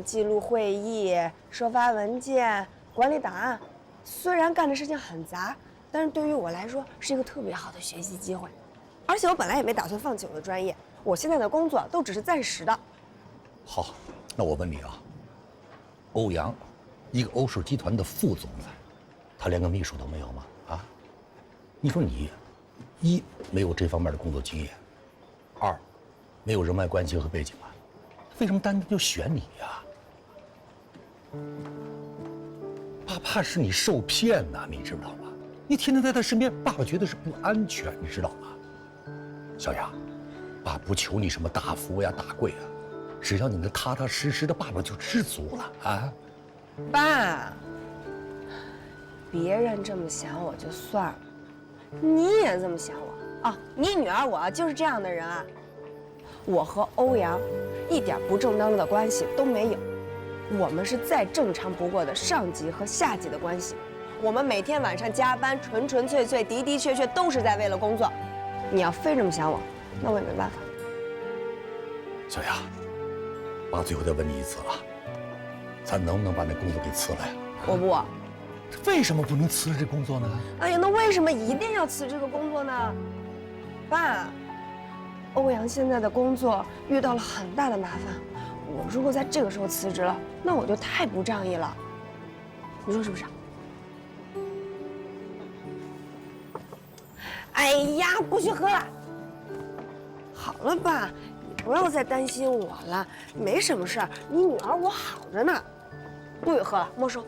记录会议、收发文件、管理档案。虽然干的事情很杂，但是对于我来说是一个特别好的学习机会。而且我本来也没打算放弃我的专业，我现在的工作都只是暂时的。好，那我问你啊，欧阳，一个欧氏集团的副总裁，他连个秘书都没有吗？啊，你说你，一没有这方面的工作经验，二没有人脉关系和背景啊，为什么单单就选你呀？爸怕是你受骗呐，你知道吗？你天天在他身边，爸爸觉得是不安全，你知道吗？小雅，爸不求你什么大富呀、大贵啊。只要你能踏踏实实的，爸爸就知足了啊！爸，别人这么想我就算了，你也这么想我啊？你女儿我就是这样的人啊？我和欧阳一点不正当的关系都没有，我们是再正常不过的上级和下级的关系。我们每天晚上加班，纯纯粹粹、的的确确都是在为了工作。你要非这么想我，那我也没办法。小雅。爸最后再问你一次了，咱能不能把那工作给辞了呀？我不。为什么不能辞了这工作呢？哎呀，那为什么一定要辞这个工作呢？爸，欧阳现在的工作遇到了很大的麻烦，我如果在这个时候辞职了，那我就太不仗义了。你说是不是？哎呀，不许喝了。好了，爸。不要再担心我了，没什么事儿，你女儿我好着呢，不许喝了，没收。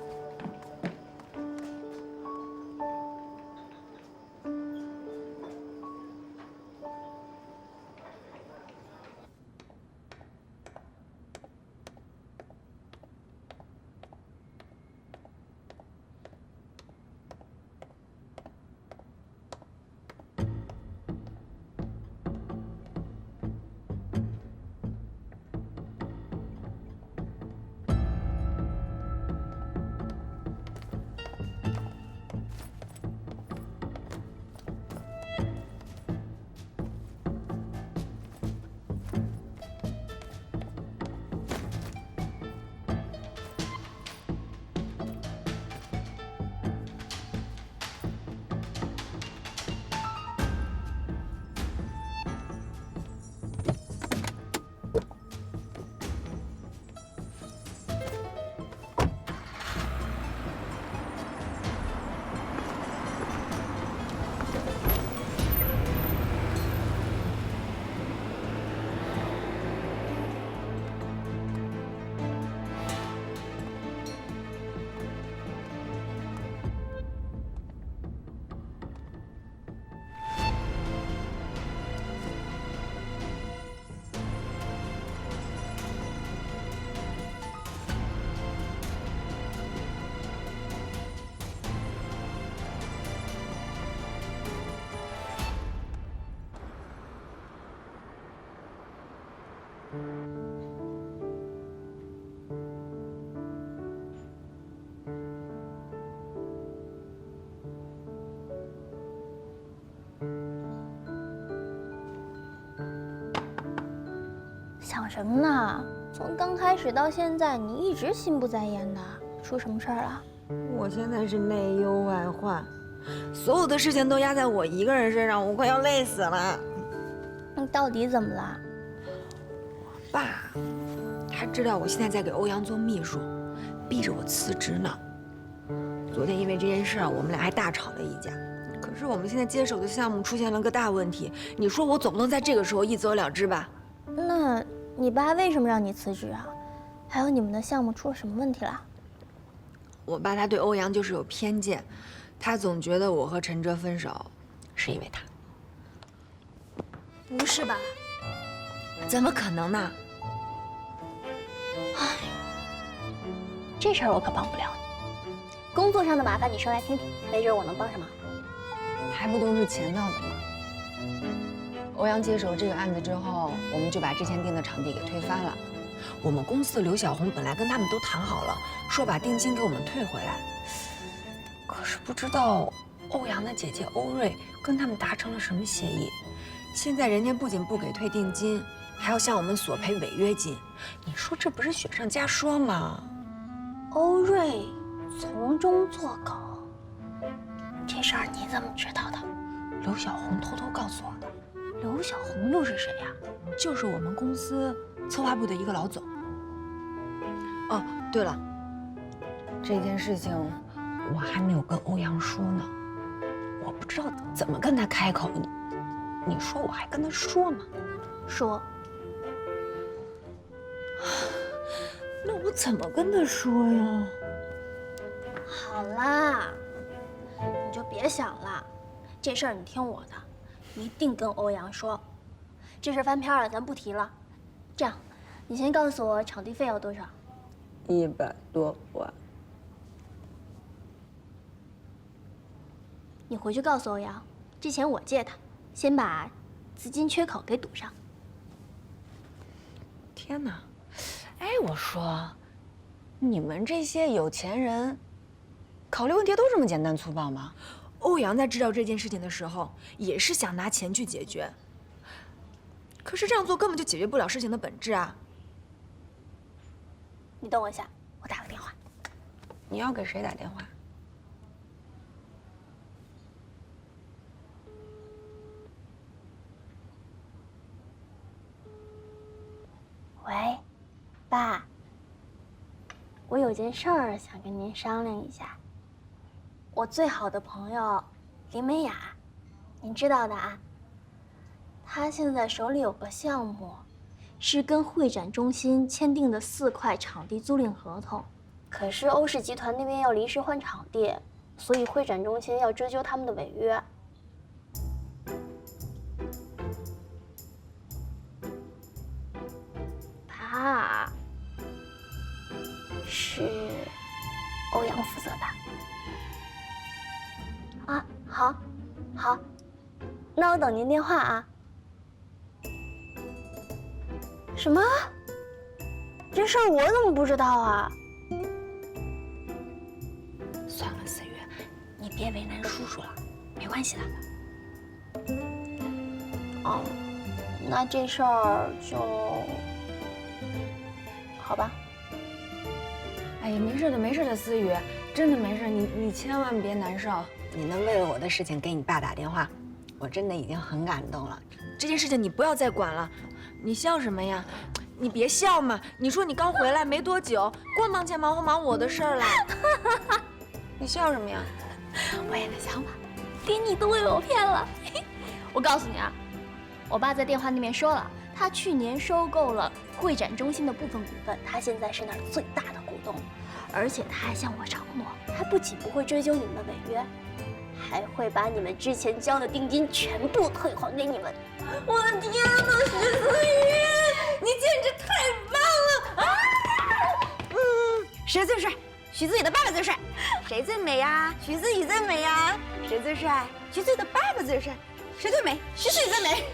想什么呢？从刚开始到现在，你一直心不在焉的，出什么事儿了？我现在是内忧外患，所有的事情都压在我一个人身上，我快要累死了。你到底怎么了？爸，他知道我现在在给欧阳做秘书，逼着我辞职呢。昨天因为这件事儿，我们俩还大吵了一架。可是我们现在接手的项目出现了个大问题，你说我总不能在这个时候一走了之吧？那你爸为什么让你辞职啊？还有你们的项目出了什么问题了？我爸他对欧阳就是有偏见，他总觉得我和陈哲分手是因为他。不是吧？怎么可能呢？这事儿我可帮不了你。工作上的麻烦你说来听听，没准我能帮上忙。还不都是钱闹的吗？欧阳接手这个案子之后，我们就把之前定的场地给推翻了。我们公司的刘小红本来跟他们都谈好了，说把定金给我们退回来。可是不知道欧阳的姐姐欧瑞跟他们达成了什么协议，现在人家不仅不给退定金，还要向我们索赔违约金。你说这不是雪上加霜吗？欧瑞从中作梗，这事儿你怎么知道的？刘小红偷偷告诉我的。刘小红又是谁呀？就是我们公司策划部的一个老总。哦，对了，这件事情我还没有跟欧阳说呢，我不知道怎么跟他开口。你说我还跟他说吗？说。那我怎么跟他说呀？好啦，你就别想了，这事儿你听我的，一定跟欧阳说。这事儿翻篇了，咱不提了。这样，你先告诉我场地费要多少？100多万。你回去告诉欧阳，这钱我借他，先把资金缺口给堵上。天哪！哎，我说，你们这些有钱人，考虑问题都这么简单粗暴吗？欧阳在知道这件事情的时候，也是想拿钱去解决。可是这样做根本就解决不了事情的本质啊！你等我一下，我打个电话。你要给谁打电话？喂，爸，我有件事儿想跟您商量一下。我最好的朋友林美雅，您知道的啊。她现在手里有个项目，是跟会展中心签订的4块场地租赁合同，可是欧氏集团那边要临时换场地，所以会展中心要追究他们的违约。他是欧阳负责的。啊，好，好，那我等您电话啊。什么？这事儿我怎么不知道啊？算了，4月，你别为难叔叔了，没关系的。哦，那这事儿就好吧。哎呀，没事的，没事的，思雨，真的没事，你千万别难受。你能为了我的事情给你爸打电话，我真的已经很感动了。这件事情你不要再管了。你笑什么呀？你别笑嘛！你说你刚回来没多久，光忙前忙后忙我的事儿了。你笑什么呀？我也在想法，连你都被我骗了。我告诉你啊，我爸在电话那边说了，他去年收购了会展中心的部分股份，他现在是那儿最大的股东，而且他还向我承诺，他不仅不会追究你们的违约，还会把你们之前交的定金全部退还给你们。我的天哪，徐思雨，你简直太棒了！啊！谁最帅？徐思雨的爸爸最帅。谁最美呀？徐思雨最美呀。谁最帅？徐思雨的爸爸最帅。谁最美？徐思雨最美。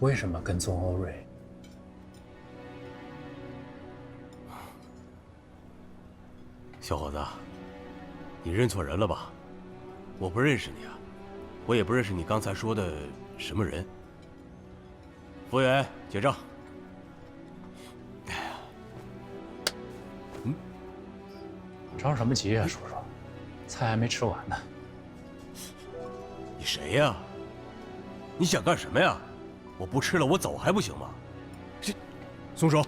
为什么跟踪欧瑞？小伙子，你认错人了吧？我不认识你啊，我也不认识你刚才说的什么人。服务员，结账。着什么急啊，叔叔？菜还没吃完呢。你谁呀？你想干什么呀？我不吃了，我走还不行吗？这，松手！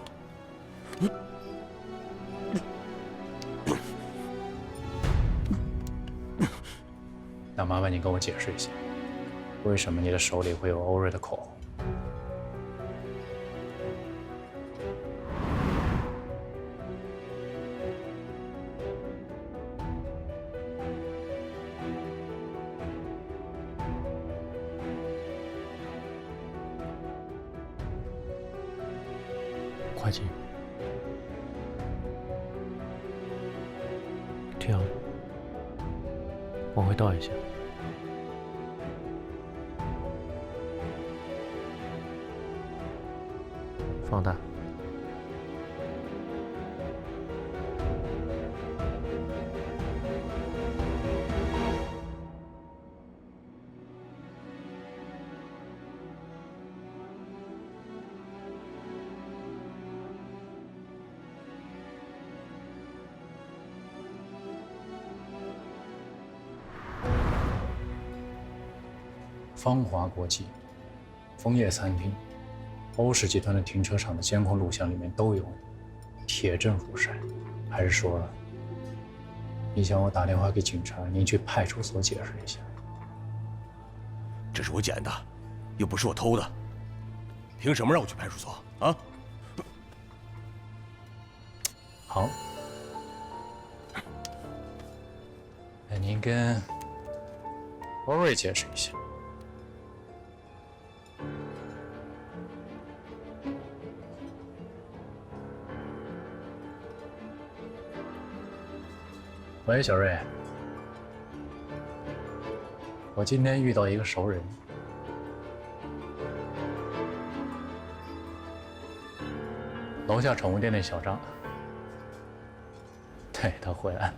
那麻烦你跟我解释一下，为什么你的手里会有欧瑞的口红？会计，这样往回倒一下。放大。芳华国际、枫叶餐厅、欧氏集团的停车场的监控录像里面都有你，铁证如山。还是说，你想我打电话给警察，您去派出所解释一下？这是我捡的，又不是我偷的，凭什么让我去派出所啊？好，那您跟欧瑞解释一下。喂，小瑞，我今天遇到一个熟人，楼下宠物店那小张，对，他回来了。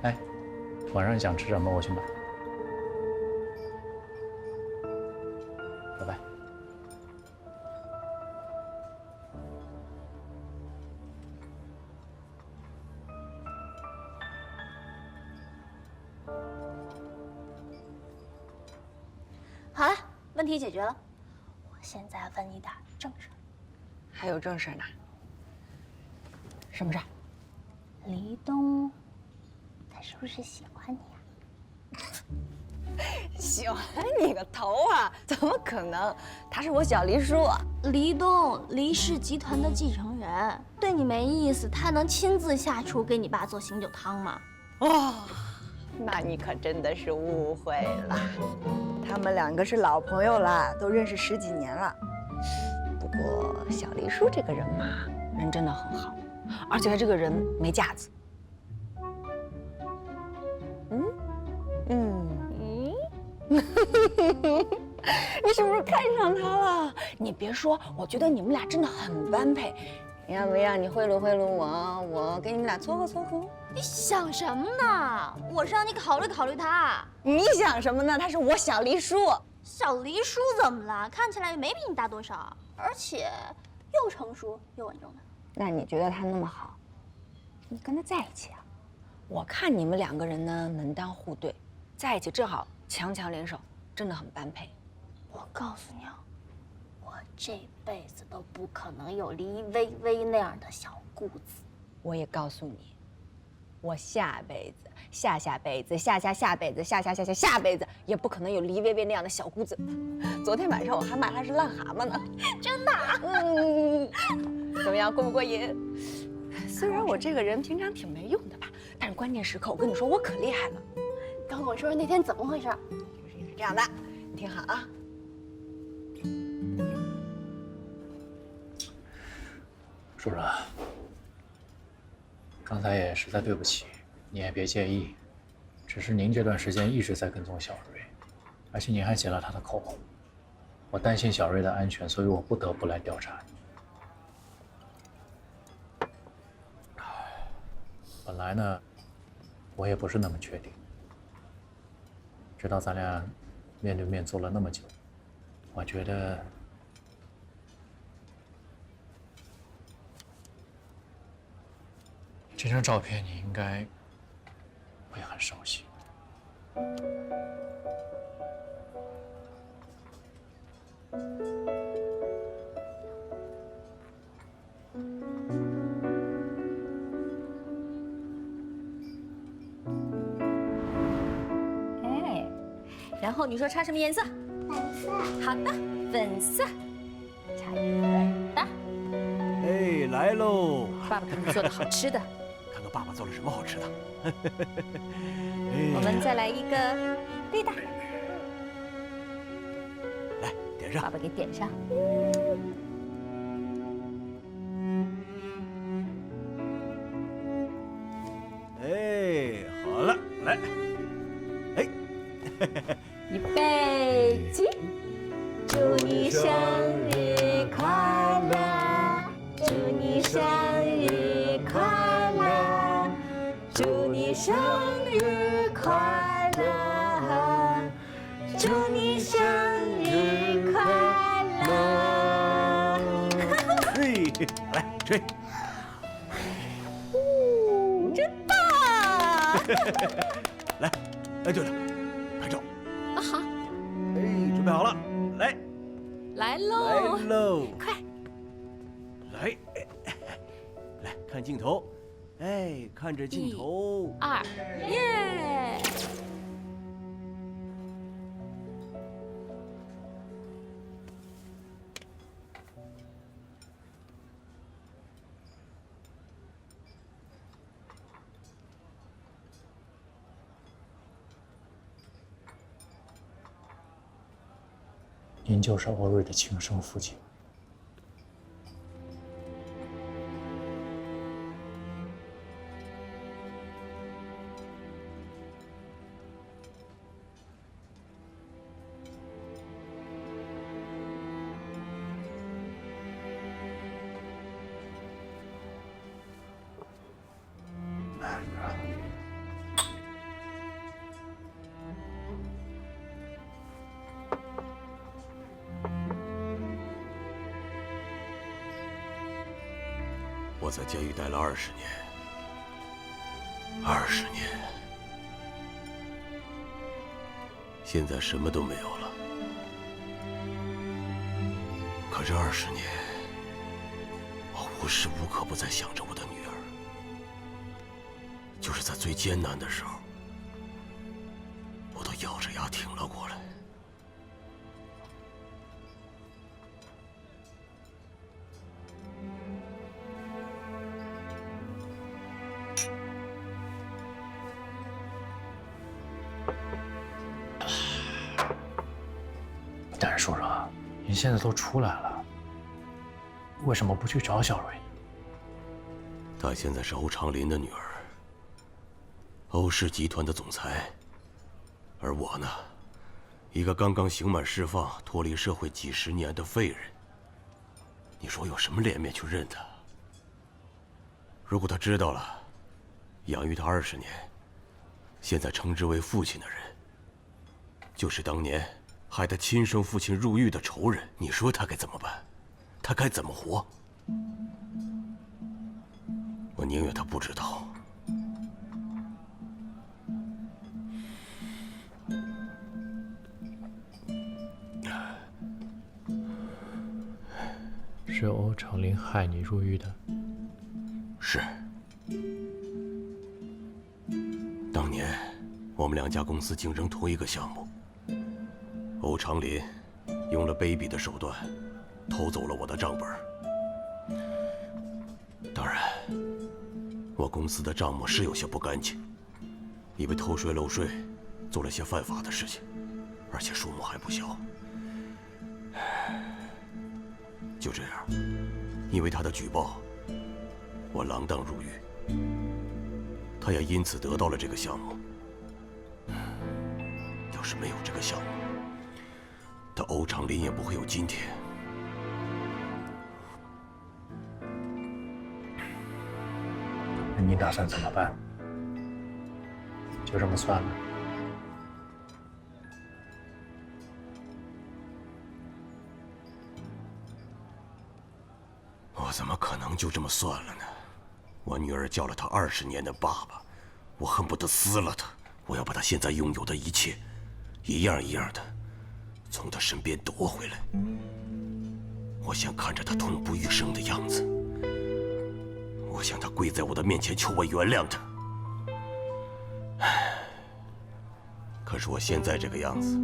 哎，晚上你想吃什么？我去买。拜拜。好了，问题解决了。我现在问你点正事儿。还有正事呢？什么事儿？黎东，他是不是喜欢你呀？喜欢你个头啊！怎么可能？他是我小黎叔。黎东，黎氏集团的继承人，对你没意思，他能亲自下厨给你爸做醒酒汤吗？哦，那你可真的是误会了。他们两个是老朋友了，都认识10几年了。不过小黎叔这个人嘛，人真的很好，而且他这个人没架子。你是不是看上他了？你别说，我觉得你们俩真的很般配。要不要你贿赂贿赂我，我给你们俩撮合撮合？你想什么呢？我是让你考虑考虑他。你想什么呢？他是我小黎叔。小黎叔怎么了？看起来也没比你大多少，而且又成熟又稳重的。那你觉得他那么好，你跟他在一起啊？我看你们两个人呢门当户对，在一起正好强强联手，真的很般配。我告诉你啊，我这辈子都不可能有黎薇薇那样的小姑子。我也告诉你，我下辈子、下下辈子、下下下辈子、下下下下下辈子也不可能有黎薇薇那样的小姑子。昨天晚上我还骂她是癞蛤蟆呢。真的？怎么样，过不过瘾？虽然我这个人平常挺没用的吧，但是关键时刻我跟你说我可厉害了。跟我说说那天怎么回事？是这样的，你听好啊。叔叔，刚才也实在对不起，你也别介意。只是您这段时间一直在跟踪小瑞，而且您还捡了他的口红，我担心小瑞的安全，所以我不得不来调查你。本来呢，我也不是那么确定，直到咱俩面对面坐了那么久，我觉得这张照片你应该会很熟悉。哎，然后你说擦什么颜色？粉色。好的，粉色。擦粉的。哎，来喽！爸爸给你做的好吃的。看看爸爸做了什么好吃的。我们再来一个绿的。来，点上。爸爸给点上。哎，好了，来，哎，预备起！祝你生日快乐！祝你生日快乐！祝你生日快乐！祝你生日快乐！嘿，来吹。真棒！来，哎，对了，拍照。啊好，哎，准备好了，来，来喽！来喽！快，来，来看镜头，哎，看着镜头。1、2，耶！您就是欧瑞的亲生父亲。我在监狱待了20年，20年，现在什么都没有了。可这20年，我无时无刻不在想着我的女儿。就是在最艰难的时候，我都咬着牙挺了过来。但是叔叔，您现在都出来了，为什么不去找小瑞？她现在是欧长林的女儿，欧氏集团的总裁，而我呢，一个刚刚刑满释放、脱离社会几10年的废人。你说有什么脸面去认她？如果她知道了，养育她20年，现在称之为父亲的人，就是当年害他亲生父亲入狱的仇人，你说他该怎么办？他该怎么活？我宁愿他不知道。是欧长林害你入狱的？是。当年我们2家公司竞争同一个项目，欧长林用了卑鄙的手段偷走了我的账本。当然，我公司的账目是有些不干净，因为偷税漏税，做了些犯法的事情，而且数目还不小。就这样，因为他的举报，我锒铛入狱。他也因此得到了这个项目。要是没有这个项目，他欧长林也不会有今天。那你打算怎么办？就这么算了？我怎么可能就这么算了呢？我女儿叫了他20年的爸爸，我恨不得撕了他！我要把他现在拥有的一切，一样一样的从他身边夺回来。我想看着他痛不欲生的样子，我想他跪在我的面前求我原谅他。唉，可是我现在这个样子，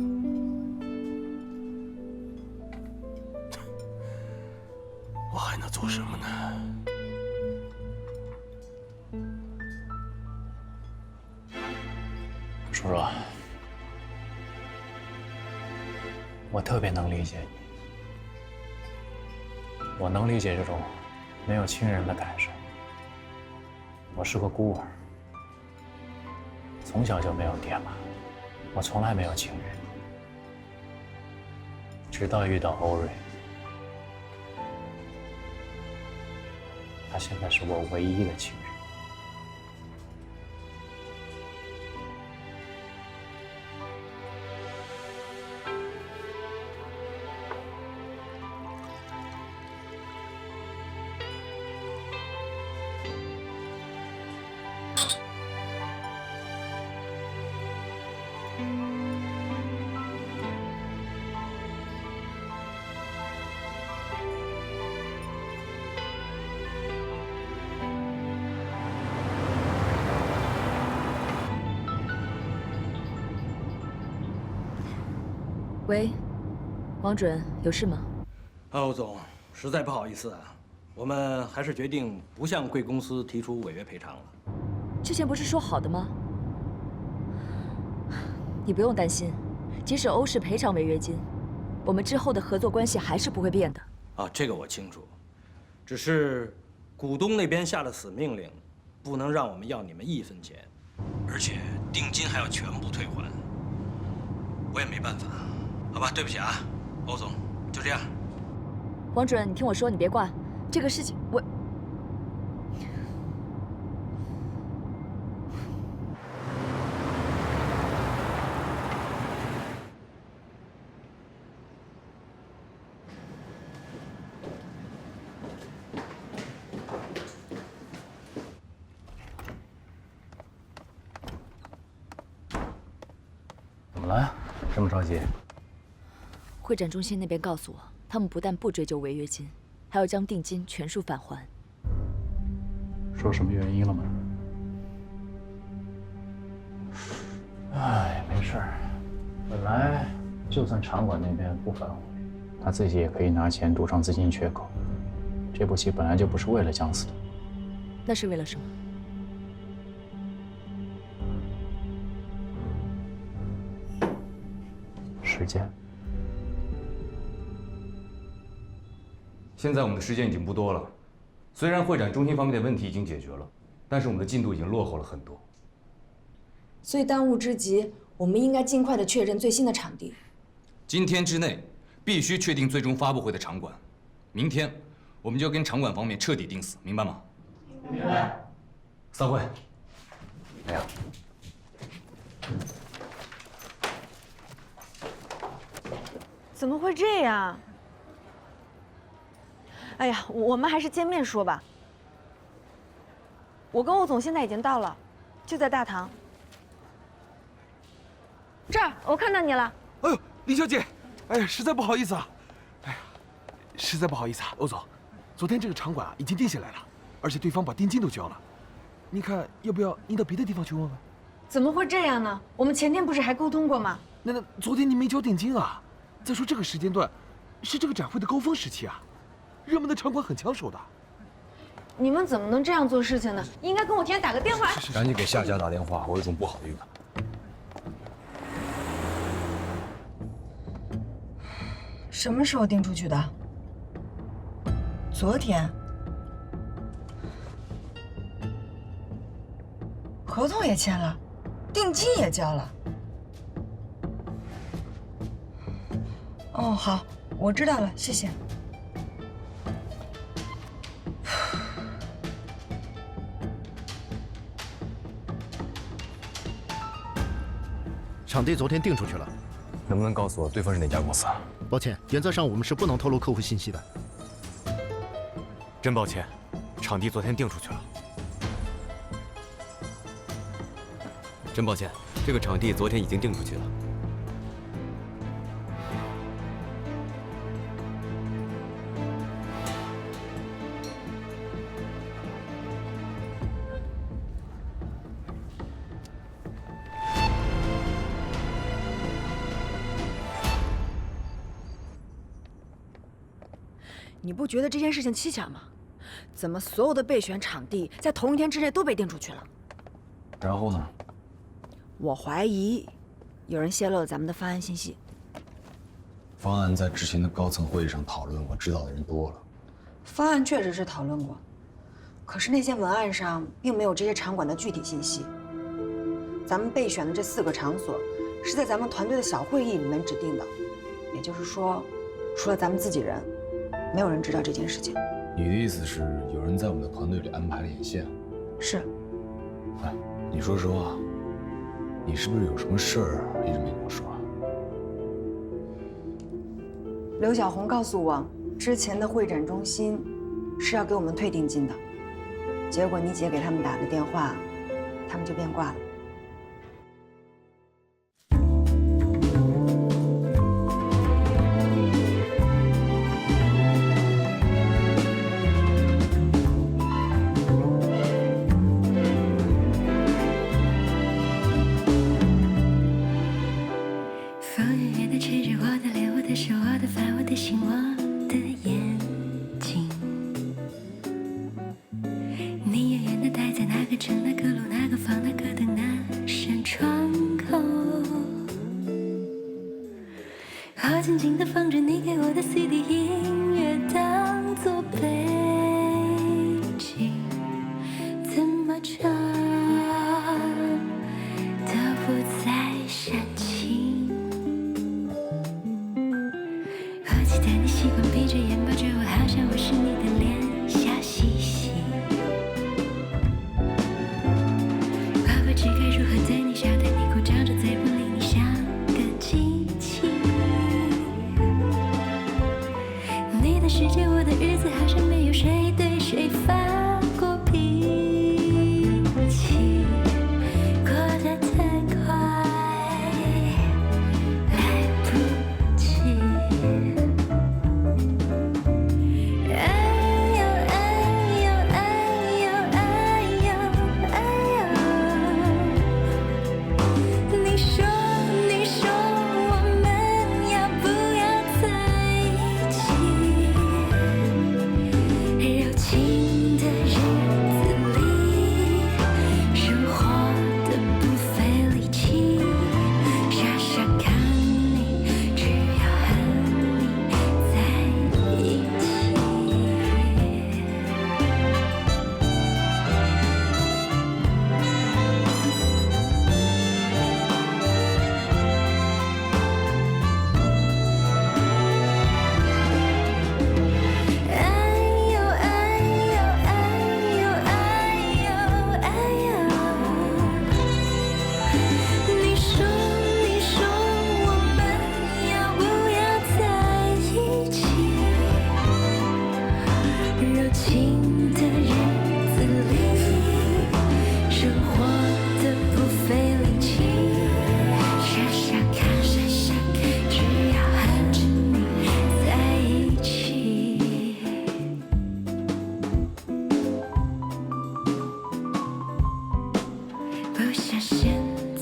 我还能做什么呢？叔叔，我特别能理解你，我能理解这种没有亲人的感受。我是个孤儿，从小就没有爹妈，我从来没有亲人，直到遇到欧瑞，他现在是我唯一的亲人。喂，王准，有事吗？欧总，实在不好意思啊，我们还是决定不向贵公司提出违约赔偿了。之前不是说好的吗？你不用担心，即使欧氏赔偿违约金，我们之后的合作关系还是不会变的。啊，这个我清楚，只是股东那边下了死命令，不能让我们要你们1分钱，而且定金还要全部退还。我也没办法。好吧，对不起啊，欧总，就这样。王准，你听我说，你别挂，这个事情我……怎么了？这么着急？会展中心那边告诉我，他们不但不追究违约金，还要将定金全数返还。说什么原因了吗？哎，没事儿。本来就算场馆那边不反悔，他自己也可以拿钱补上资金缺口。这部戏本来就不是为了姜思的。那是为了什么？时间。现在我们的时间已经不多了，虽然会展中心方面的问题已经解决了，但是我们的进度已经落后了很多。所以当务之急，我们应该尽快的确认最新的场地。今天之内必须确定最终发布会的场馆，明天我们就跟场馆方面彻底定死，明白吗？明白。散会。哎呀，怎么会这样？哎呀，我们还是见面说吧。我跟欧总现在已经到了，就在大堂。这儿，我看到你了。哎呦，李小姐，哎呀，实在不好意思啊，哎呀，实在不好意思啊，欧总，昨天这个场馆已经定下来了，而且对方把定金都交了，您看要不要您到别的地方去问问？怎么会这样呢？我们前天不是还沟通过吗？那昨天您没交定金啊？再说这个时间段，是这个展会的高峰时期啊，热门的场馆很抢手的。你们怎么能这样做事情呢？应该跟我提前打个电话。赶紧给夏家打电话，我有种不好的预感。什么时候订出去的？昨天。合同也签了，定金也交了。哦，好，我知道了，谢谢。场地昨天定出去了。能不能告诉我对方是哪家公司啊？抱歉，原则上我们是不能透露客户信息的。真抱歉，场地昨天定出去了。真抱歉，这个场地昨天已经定出去了。你不觉得这件事情蹊跷吗？怎么所有的备选场地在同一天之内都被定出去了？然后呢？我怀疑有人泄露了咱们的方案信息。方案在之前的高层会议上讨论过，知道的人多了。方案确实是讨论过，可是那些文案上并没有这些场馆的具体信息。咱们备选的这4个场所是在咱们团队的小会议里面指定的，也就是说，除了咱们自己人，没有人知道这件事情。你的意思是有人在我们的团队里安排了眼线？是。哎，你说实话，你是不是有什么事儿一直没跟我说啊？刘小红告诉我，之前的会展中心是要给我们退定金的，结果你姐给他们打了电话，他们就变卦了。静静地放着你给我的 CD 音乐，当作背景，怎么唱都不再煽情。我记得你习惯闭着眼抱着我，好像我是你的脸，笑嘻嘻。我不知该如何对你笑，对你哭，张着嘴不理你，像个机器。你的世界，我的日子，好像没有谁对谁发过脾气，过得太快，来不及。哎呦哎呦哎呦哎呦哎呦，你说我们要不要在一起？柔情的日子里，生活的不费力气，傻傻看你，只要和你在一起。哎呦哎呦哎呦哎呦哎呦，你说我们要不要在一起？柔情的日子里，生活的不费力气，傻傻看，只要和你在一起。不想现在，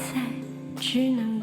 只能